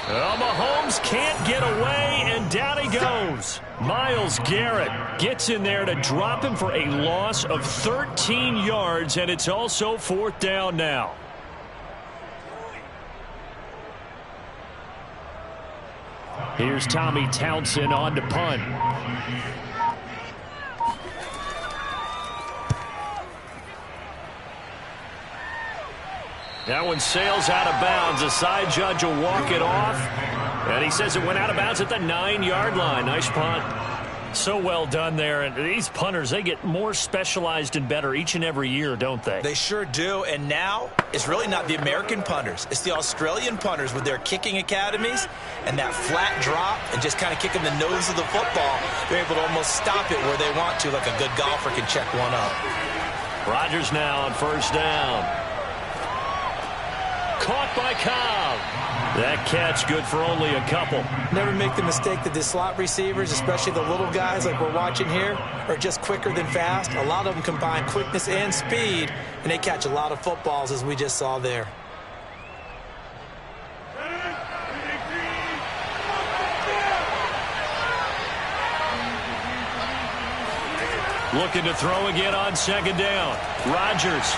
Mahomes can't get away, and down he goes. Myles Garrett gets in there to drop him for a loss of 13 yards, and it's also 4th down now. Here's Tommy Townsend on to punt. That one sails out of bounds. The side judge will walk it off. And he says it went out of bounds at the 9-yard line. Nice punt. So well done there. And these punters, they get more specialized and better each and every year, don't they? They sure do. And now it's really not the American punters. It's the Australian punters with their kicking academies and that flat drop and just kind of kicking the nose of the football. They're able to almost stop it where they want to, like a good golfer can check one up. Rodgers now on first down. Caught by Cobb. That catch good for only a couple. Never make the mistake that the slot receivers, especially the little guys like we're watching here, are just quicker than fast. A lot of them combine quickness and speed, and they catch a lot of footballs, as we just saw there. Looking to throw again on second down. Rodgers.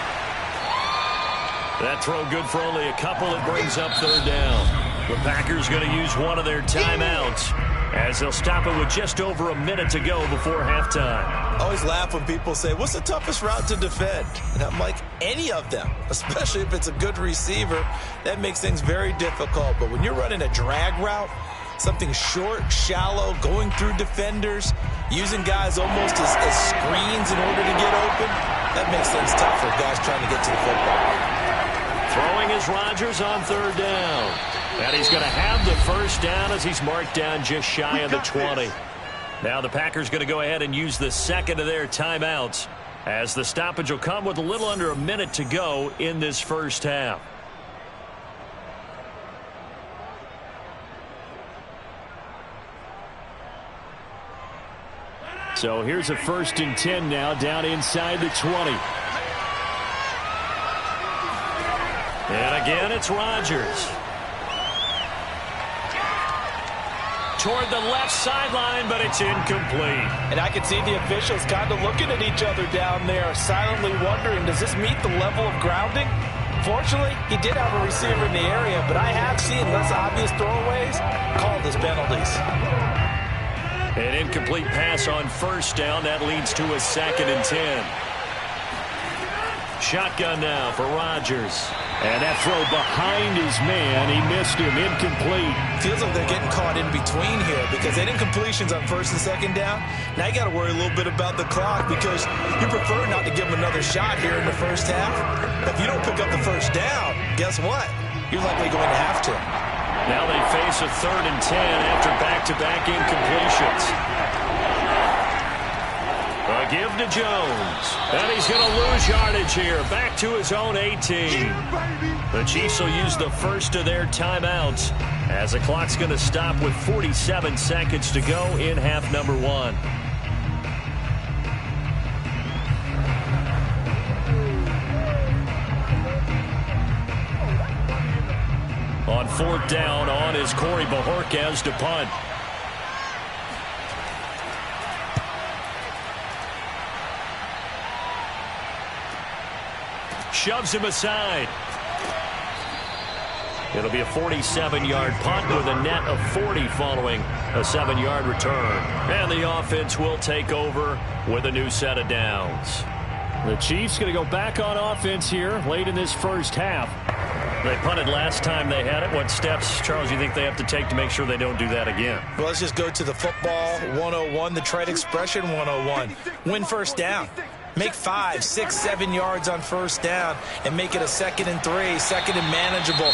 That throw good for only a couple. It brings up third down. The Packers going to use one of their timeouts as they'll stop it with just over a minute to go before halftime. I always laugh when people say, what's the toughest route to defend? And I'm like, any of them, especially if it's a good receiver. That makes things very difficult. But when you're running a drag route, something short, shallow, going through defenders, using guys almost as screens in order to get open, that makes things tough for guys trying to get to the football. Throwing is Rodgers on third down. And he's going to have the first down as he's marked down just shy of the 20. Now the Packers going to go ahead and use the second of their timeouts as the stoppage will come with a little under a minute to go in this first half. So here's a 1st and 10 now down inside the 20. And again, it's Rodgers. Toward the left sideline, but it's incomplete. And I can see the officials kind of looking at each other down there, silently wondering, does this meet the level of grounding? Fortunately, he did have a receiver in the area, but I have seen less obvious throwaways called as penalties. An incomplete pass on first down. That leads to a 2nd and 10. Shotgun now for Rodgers. And that throw behind his man. He missed him. Incomplete. Feels like they're getting caught in between here because they didn't completions on 1st and 2nd down. Now you got to worry a little bit about the clock because you prefer not to give them another shot here in the first half. If you don't pick up the first down, guess what? You're likely going to have to. Now they face a 3rd and 10 after back-to-back incompletions. A give to Jones. And he's going to lose yardage here. Back to his own 18. The Chiefs will use the first of their timeouts as the clock's going to stop with 47 seconds to go in half number 1. On 4th down, on is Corey Bojorquez to punt. Shoves him aside. It'll be a 47-yard punt with a net of 40 following a 7-yard return. And the offense will take over with a new set of downs. The Chiefs going to go back on offense here late in this first half. They punted last time they had it. What steps, Charles, you think they have to take to make sure they don't do that again? Well, let's just go to the football 101, the trade expression 101. Win first down. Make 5, 6, 7 yards on first down and make it a 2nd and 3, 2nd and manageable.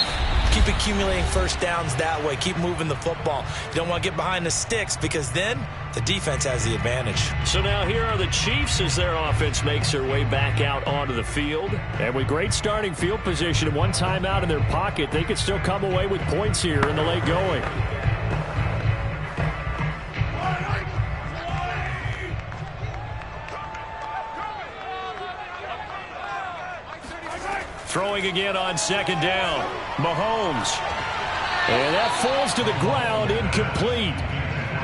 Keep accumulating first downs that way. Keep moving the football. You don't want to get behind the sticks because then the defense has the advantage. So now here are the Chiefs as their offense makes their way back out onto the field. And with great starting field position and one timeout in their pocket, they could still come away with points here in the late going. Throwing again on 2nd down. Mahomes. And that falls to the ground, incomplete.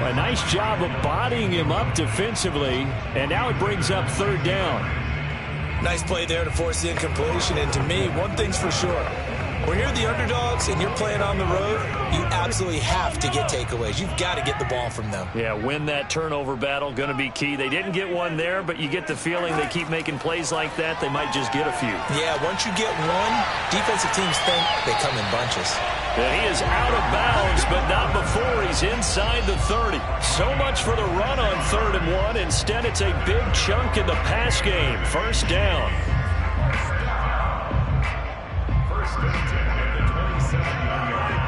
A nice job of bodying him up defensively. And now it brings up 3rd down. Nice play there to force the incompletion. And to me, one thing's for sure. When you're the underdogs and you're playing on the road, you absolutely have to get takeaways. You've got to get the ball from them. Yeah, win that turnover battle, going to be key. They didn't get one there, but you get the feeling they keep making plays like that, they might just get a few. Yeah, once you get one, defensive teams think they come in bunches. And he is out of bounds, but not before he's inside the 30. So much for the run on 3rd and 1. Instead, it's a big chunk in the pass game. First down. First and 10 at the 27-yard line.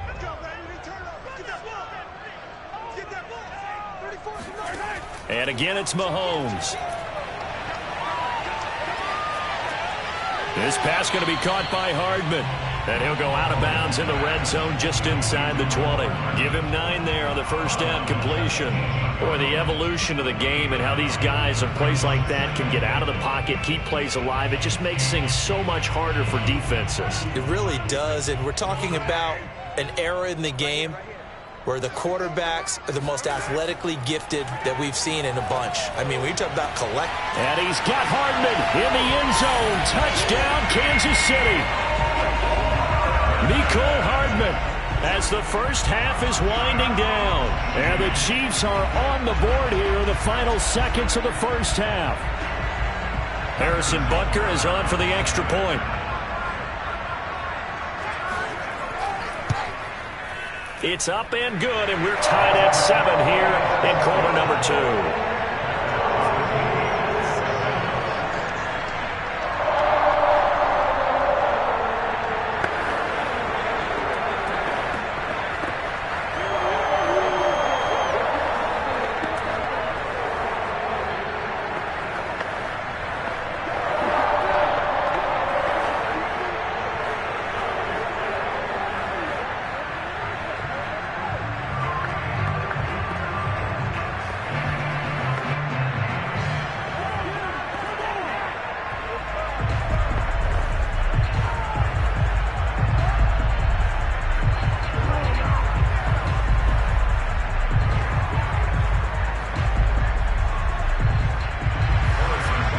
Let's go, baby. Turn up. Get that ball. Get that ball. 34. And again, it's Mahomes. This pass going to be caught by Hardman. And he'll go out of bounds in the red zone just inside the 20. Give him 9 there on the first down completion. Boy, the evolution of the game and how these guys on plays like that can get out of the pocket, keep plays alive, it just makes things so much harder for defenses. It really does, and we're talking about an era in the game where the quarterbacks are the most athletically gifted that we've seen in a bunch. I mean, when you talk about collect. And he's got Hardman in the end zone. Touchdown, Kansas City. Mecole Hardman as the first half is winding down. And the Chiefs are on the board here in the final seconds of the first half. Harrison Butker is on for the extra point. It's up and good, and we're tied at 7 here in quarter number 2.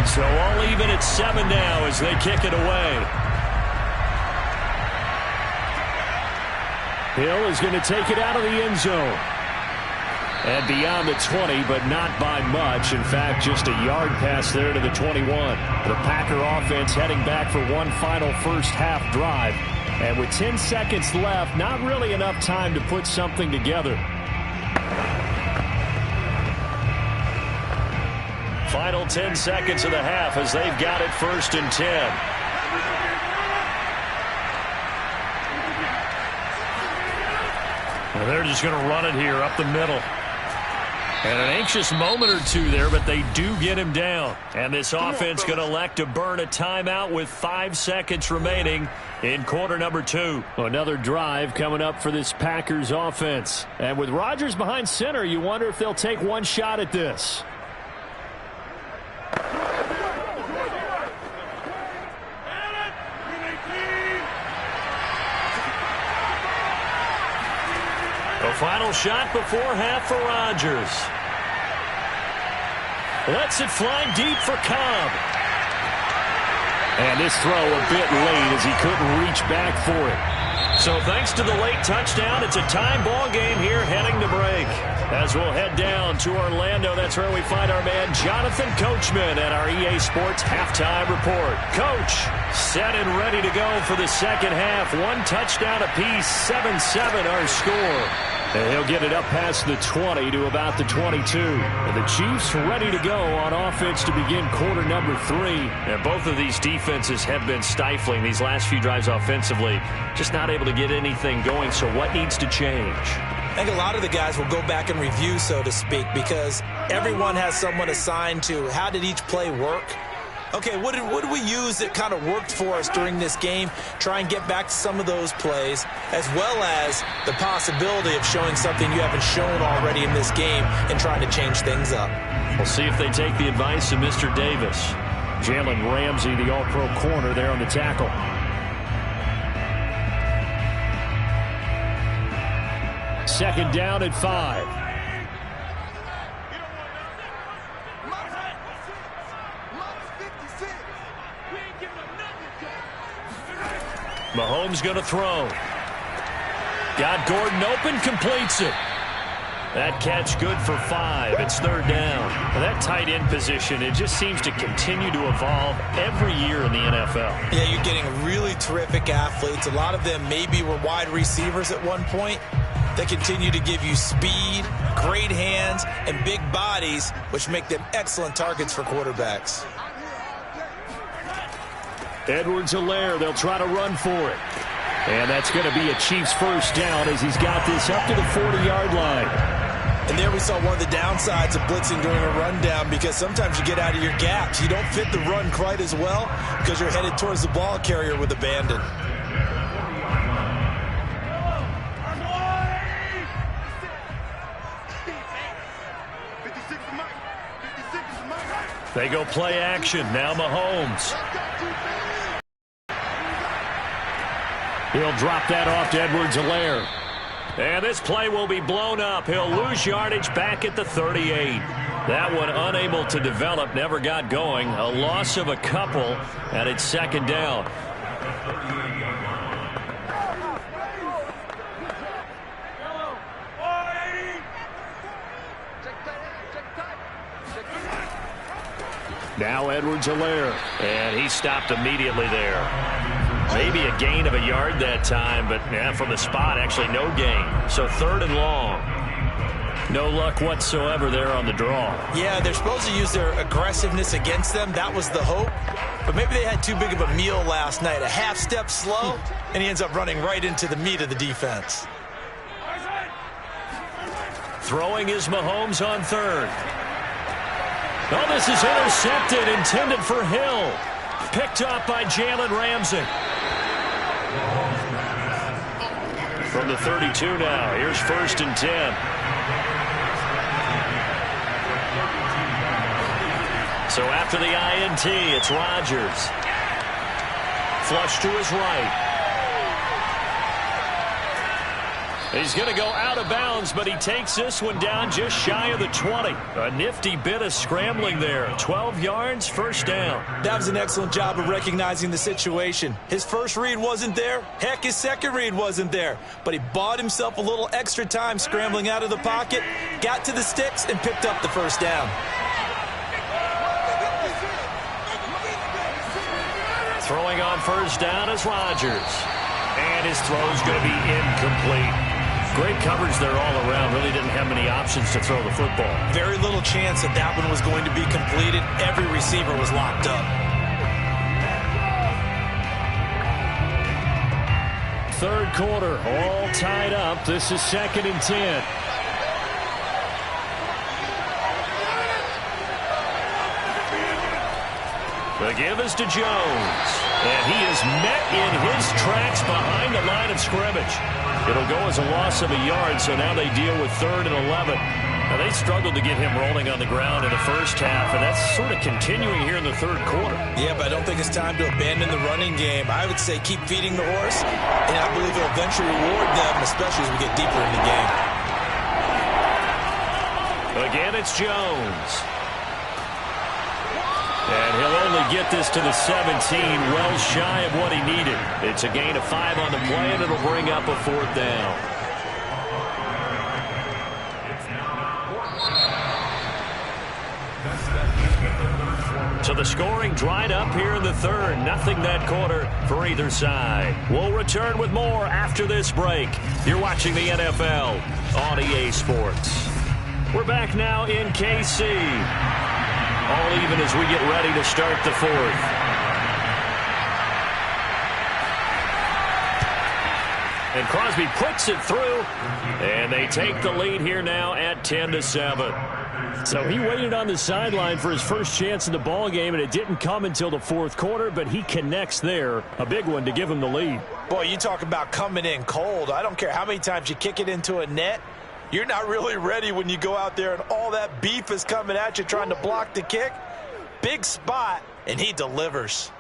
So all even at 7 now as they kick it away. Hill is going to take it out of the end zone. And beyond the 20, but not by much. In fact, just a yard pass there to the 21. The Packer offense heading back for one final first half drive. And with 10 seconds left, not really enough time to put something together. Final 10 seconds of the half as they've got it 1st and 10. Well, they're just going to run it here up the middle. And an anxious moment or two there, but they do get him down. And this offense going to elect to burn a timeout with 5 seconds remaining in quarter number 2. Another drive coming up for this Packers offense. And with Rodgers behind center, you wonder if they'll take one shot at this. A final shot before half for Rodgers. Lets it fly deep for Cobb. And this throw a bit late as he couldn't reach back for it. So thanks to the late touchdown, it's a tie ball game here heading to break. As we'll head down to Orlando, that's where we find our man Jonathan Coachman at our EA Sports Halftime Report. Coach, set and ready to go for the second half. One touchdown apiece, 7-7 our score. And he'll get it up past the 20 to about the 22. And the Chiefs ready to go on offense to begin quarter number 3. And both of these defenses have been stifling these last few drives offensively. Just not able to get anything going. So what needs to change? I think a lot of the guys will go back and review, so to speak, because everyone has someone assigned to how did each play work. Okay, what did we use that kind of worked for us during this game? Try and get back to some of those plays, as well as the possibility of showing something you haven't shown already in this game and trying to change things up. We'll see if they take the advice of Mr. Davis. Jalen Ramsey, the all-pro corner there on the tackle. Second down at 5. Mahomes going to throw. Got Gordon open, completes it. That catch good for 5. It's third down. That tight end position, it just seems to continue to evolve every year in the NFL. Yeah, you're getting really terrific athletes. A lot of them maybe were wide receivers at one point. They continue to give you speed, great hands, and big bodies, which make them excellent targets for quarterbacks. Edwards-Helaire, they'll try to run for it. And that's going to be a Chiefs first down as he's got this up to the 40-yard line. And there we saw one of the downsides of blitzing during a rundown, because sometimes you get out of your gaps. You don't fit the run quite as well because you're headed towards the ball carrier with abandon. They go play action. Now Mahomes. He'll drop that off to Edwards-Helaire. And this play will be blown up. He'll lose yardage back at the 38. That one unable to develop, never got going. A loss of a couple, and it's second down. Now Edwards-Helaire, and he stopped immediately there. Maybe a gain of a yard that time, but yeah, from the spot, actually no gain. So third and long. No luck whatsoever there on the draw. Yeah, they're supposed to use their aggressiveness against them. That was the hope. But maybe they had too big of a meal last night. A half step slow, and he ends up running right into the meat of the defense. Throwing is Mahomes on third. Oh, this is intercepted, intended for Hill. Picked up by Jalen Ramsey. From the 32 now, here's first and 10. So after the INT, it's Rodgers. Flush to his right. He's going to go out of bounds, but he takes this one down just shy of the 20. A nifty bit of scrambling there. 12 yards, first down. That was an excellent job of recognizing the situation. His first read wasn't there. Heck, his second read wasn't there. But he bought himself a little extra time scrambling out of the pocket, got to the sticks, and picked up the first down. Throwing on first down is Rodgers. And his throw's going to be incomplete. Great coverage there all around. Really didn't have many options to throw the football. Very little chance that that one was going to be completed. Every receiver was locked up. Third quarter, all tied up. This is second and 10. The give is to Jones. And he is met in his tracks behind the line of scrimmage. It'll go as a loss of a yard, so now they deal with third and 11. Now, they struggled to get him rolling on the ground in the first half, and that's sort of continuing here in the third quarter. Yeah, but I don't think it's time to abandon the running game. I would say keep feeding the horse, and I believe it'll eventually reward them, especially as we get deeper in the game. Again, it's Jones. And he'll only get this to the 17, well shy of what he needed. It's a gain of 5 on the play, and it'll bring up a fourth down. So the scoring dried up here in the third. Nothing that quarter for either side. We'll return with more after this break. You're watching the NFL on EA Sports. We're back now in KC. All even as we get ready to start the fourth. And Crosby puts it through, and they take the lead here now at 10-7. So he waited on the sideline for his first chance in the ball game, and it didn't come until the fourth quarter, but he connects there. A big one to give him the lead. Boy, you talk about coming in cold. I don't care how many times you kick it into a net. You're not really ready when you go out there and all that beef is coming at you trying to block the kick. Big spot, and he delivers.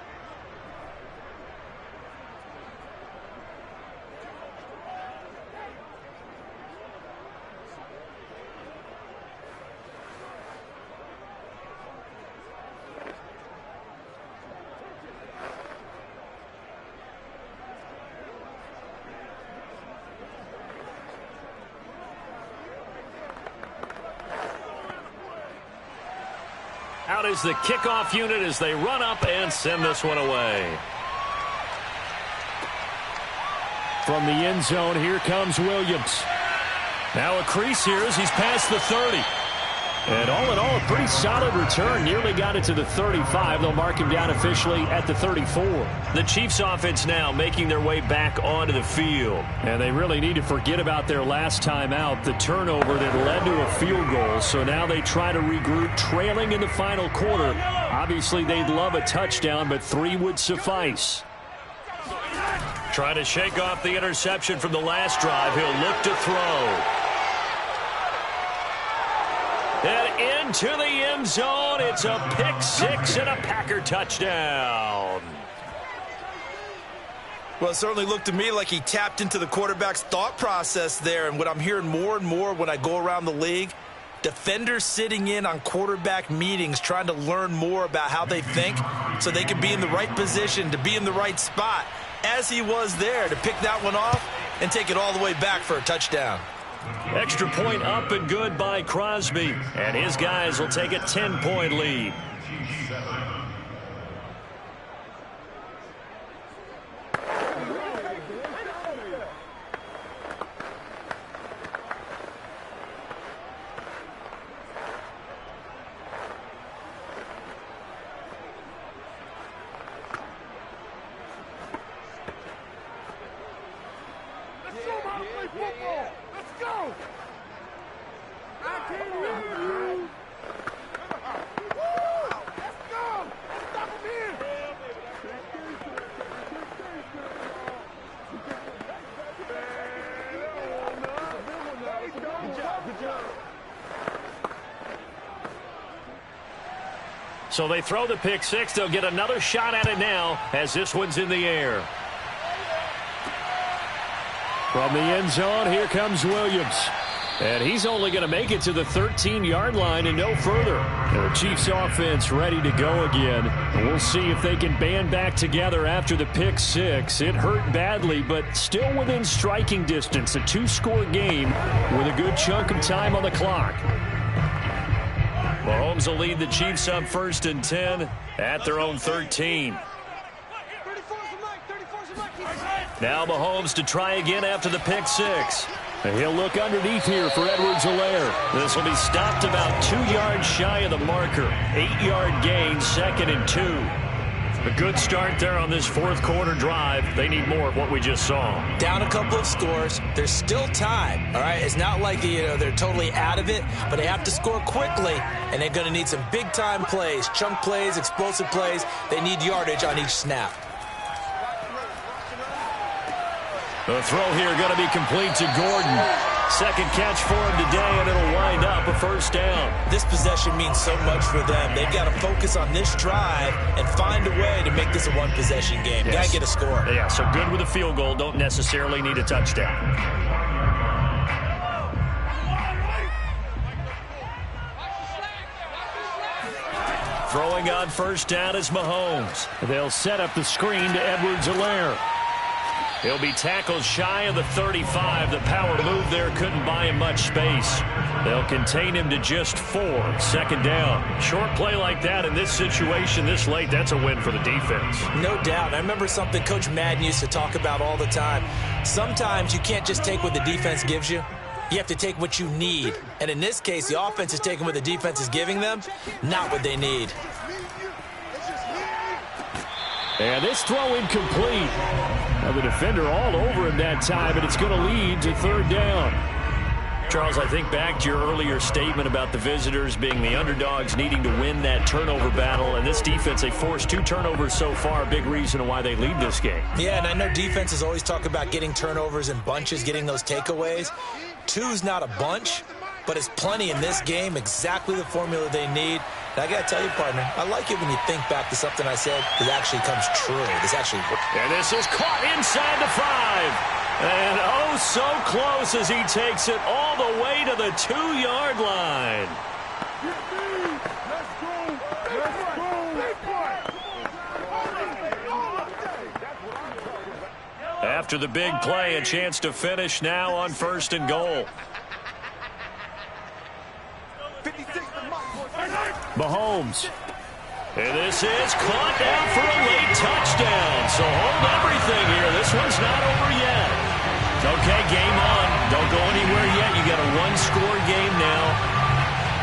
Out is the kickoff unit as they run up and send this one away. From the end zone, here comes Williams. Now a crease here as he's past the 30. And all in all, a pretty solid return. Nearly got it to the 35. They'll mark him down officially at the 34. The Chiefs offense now making their way back onto the field. And they really need to forget about their last time out, the turnover that led to a field goal. So now they try to regroup, trailing in the final quarter. Obviously, they'd love a touchdown, but 3 would suffice. Trying to shake off the interception from the last drive. He'll look to throw. And into the end zone, it's a pick 6 and a Packer touchdown. Well, it certainly looked to me like he tapped into the quarterback's thought process there. And what I'm hearing more and more when I go around the league, defenders sitting in on quarterback meetings trying to learn more about how they think so they can be in the right position to be in the right spot, as he was there to pick that one off and take it all the way back for a touchdown. Extra point up and good by Crosby. And his guys will take a 10-point lead. So they throw the pick 6. They'll get another shot at it now as this one's in the air. From the end zone, here comes Williams. And he's only going to make it to the 13-yard line and no further. The Chiefs offense ready to go again. And we'll see if they can band back together after the pick 6. It hurt badly, but still within striking distance. A 2-score game with a good chunk of time on the clock. Mahomes will lead the Chiefs up 1st and 10 at their own 13. Now Mahomes to try again after the pick 6. And he'll look underneath here for Edwards-Helaire. This will be stopped about 2 yards shy of the marker. 8-yard gain, 2nd and 2. A good start there on this 4th quarter drive. They need more of what we just saw. Down a couple of scores. There's still time, all right? It's not like they're totally out of it, but they have to score quickly, and they're going to need some big-time plays, chunk plays, explosive plays. They need yardage on each snap. The throw here going to be complete to Gordon. Second catch for him today, and it'll wind up a 1st down. This possession means so much for them. They've got to focus on this drive and find a way to make this a one-possession game. Yes. Got to get a score. Yeah, so good with a field goal. Don't necessarily need a touchdown. Throwing on 1st down is Mahomes. They'll set up the screen to Edwards-Helaire. He'll be tackled shy of the 35. The power move there couldn't buy him much space. They'll contain him to just 4. 2nd down. Short play like that in this situation this late, that's a win for the defense. No doubt. I remember something Coach Madden used to talk about all the time. Sometimes you can't just take what the defense gives you. You have to take what you need. And in this case, the offense is taking what the defense is giving them, not what they need. And this throw incomplete. Now the defender all over him that time, and it's going to lead to 3rd down. Charles, I think back to your earlier statement about the visitors being the underdogs needing to win that turnover battle. And this defense, they forced 2 turnovers so far, a big reason why they lead this game. Yeah, and I know defenses always talk about getting turnovers in bunches, getting those takeaways. 2's not a bunch, but it's plenty in this game, exactly the formula they need. And I got to tell you, partner, I like it when you think back to something I said that actually comes true. This actually works. And this is caught inside the 5. And oh, so close as he takes it all the way to the 2-yard line. After the big play, a chance to finish now on 1st and goal. 56 to Mike. Mahomes. And this is caught down for a late touchdown. So hold everything here. This one's not over yet. Okay, game on. Don't go anywhere yet. You got a one-score game now.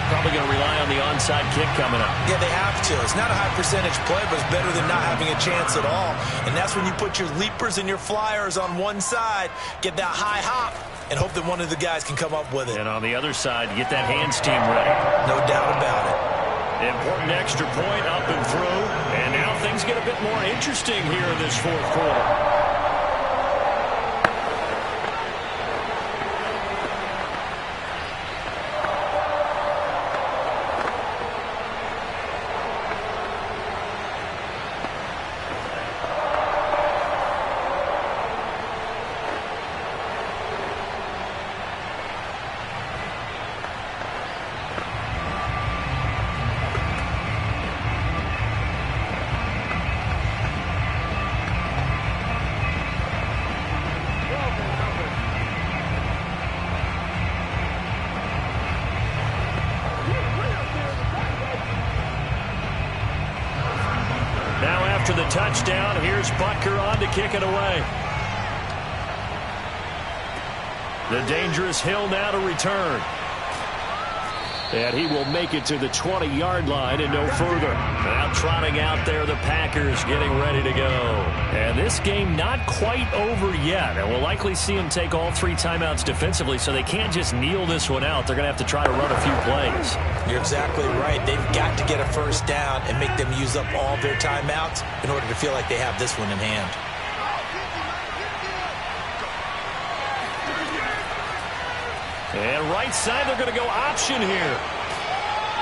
Probably going to rely on the onside kick coming up. Yeah, they have to. It's not a high percentage play, but it's better than not having a chance at all. And that's when you put your leapers and your flyers on one side, get that high hop, and hope that one of the guys can come up with it. And on the other side, get that hands team ready. No doubt about it. Important extra point up and through. And now things get a bit more interesting here in this fourth quarter. After the touchdown, here's Butker on to kick it away. The dangerous Hill now to return. And he will make it to the 20-yard line and no further. Now trotting out there, the Packers getting ready to go. And this game not quite over yet. And we'll likely see them take all three timeouts defensively, so they can't just kneel this one out. They're going to have to try to run a few plays. You're exactly right. They've got to get a first down and make them use up all their timeouts in order to feel like they have this one in hand. And right side, they're going to go option here.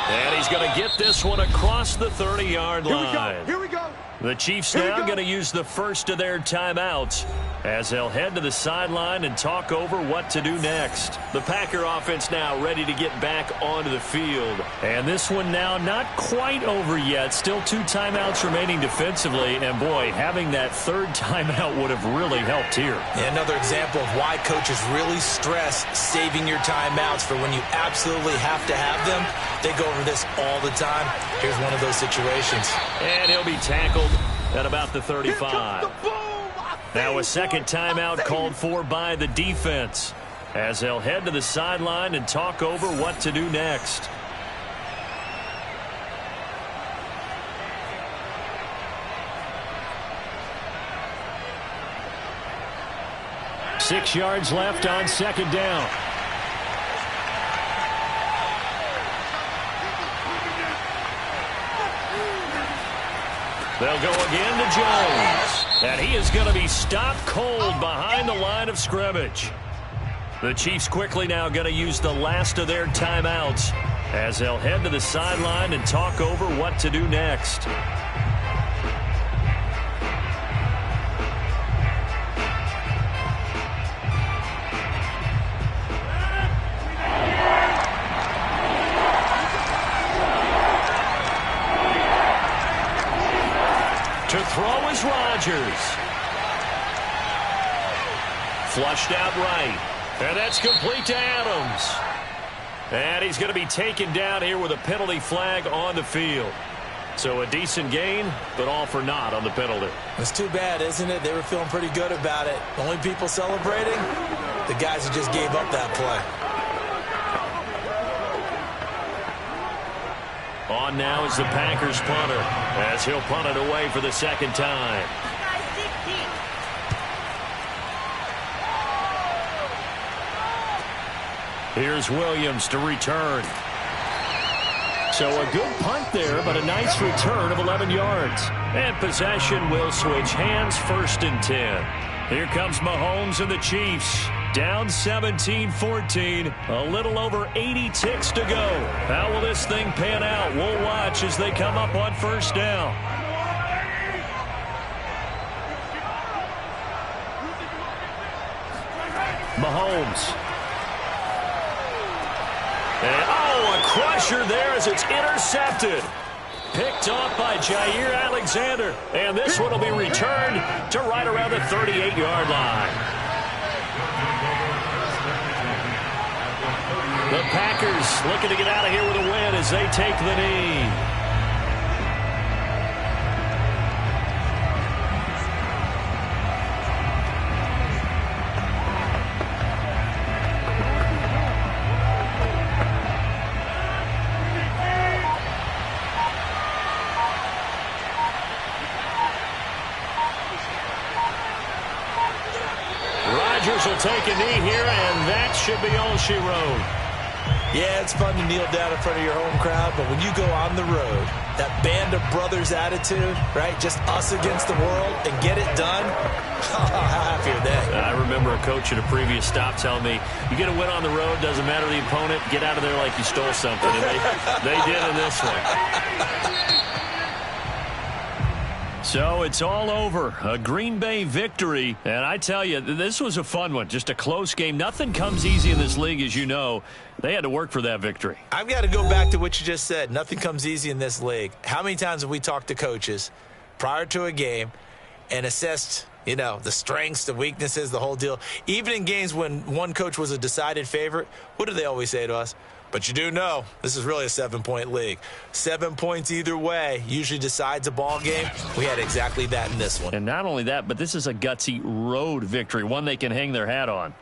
And he's going to get this one across the 30-yard line. Here we go. The Chiefs now going to use the first of their timeouts as they'll head to the sideline and talk over what to do next. The Packer offense now ready to get back onto the field. And this one now not quite over yet. Still 2 timeouts remaining defensively. And, boy, having that third timeout would have really helped here. Yeah, another example of why coaches really stress saving your timeouts for when you absolutely have to have them. They go over this all the time. Here's one of those situations. And he'll be tackled at about the 35. Now a second timeout called for by the defense as they'll head to the sideline and talk over what to do next. Six yards left on second down. They'll go again to Jones. And he is going to be stopped cold behind the line of scrimmage. The Chiefs quickly now going to use the last of their timeouts as they'll head to the sideline and talk over what to do next. To throw is Rodgers. Flushed out right. And that's complete to Adams. And he's going to be taken down here with a penalty flag on the field. So a decent gain, but all for naught on the penalty. It's too bad, isn't it? They were feeling pretty good about it. The only people celebrating, the guys who just gave up that play. On now is the Packers punter as he'll punt it away for the second time. Here's Williams to return. So a good punt there, but a nice return of 11 yards. And possession will switch hands, 1st and 10. Here comes Mahomes and the Chiefs. Down 17-14. A little over 80 ticks to go. How will this thing pan out? We'll watch as they come up on 1st down. Mahomes. And, a crusher there as it's intercepted. Picked off by Jair Alexander. And this one will be returned to right around the 38-yard line. The Packers looking to get out of here with a win as they take the knee. Rodgers will take a knee here, and that should be all she wrote. Yeah, it's fun to kneel down in front of your home crowd, but when you go on the road, that band of brothers attitude, right? Just us against the world and get it done. How happy are they? I remember a coach at a previous stop telling me, you get a win on the road, doesn't matter the opponent, get out of there like you stole something. And they did in this one. So it's all over. A Green Bay victory. And I tell you, this was a fun one. Just a close game. Nothing comes easy in this league, as you know. They had to work for that victory. I've got to go back to what you just said. Nothing comes easy in this league. How many times have we talked to coaches prior to a game and assessed, you know, the strengths, the weaknesses, the whole deal? Even in games when one coach was a decided favorite, what do they always say to us? But you do know this is really a 7-point league. 7 points either way usually decides a ball game. We had exactly that in this one. And not only that, but this is a gutsy road victory, one they can hang their hat on.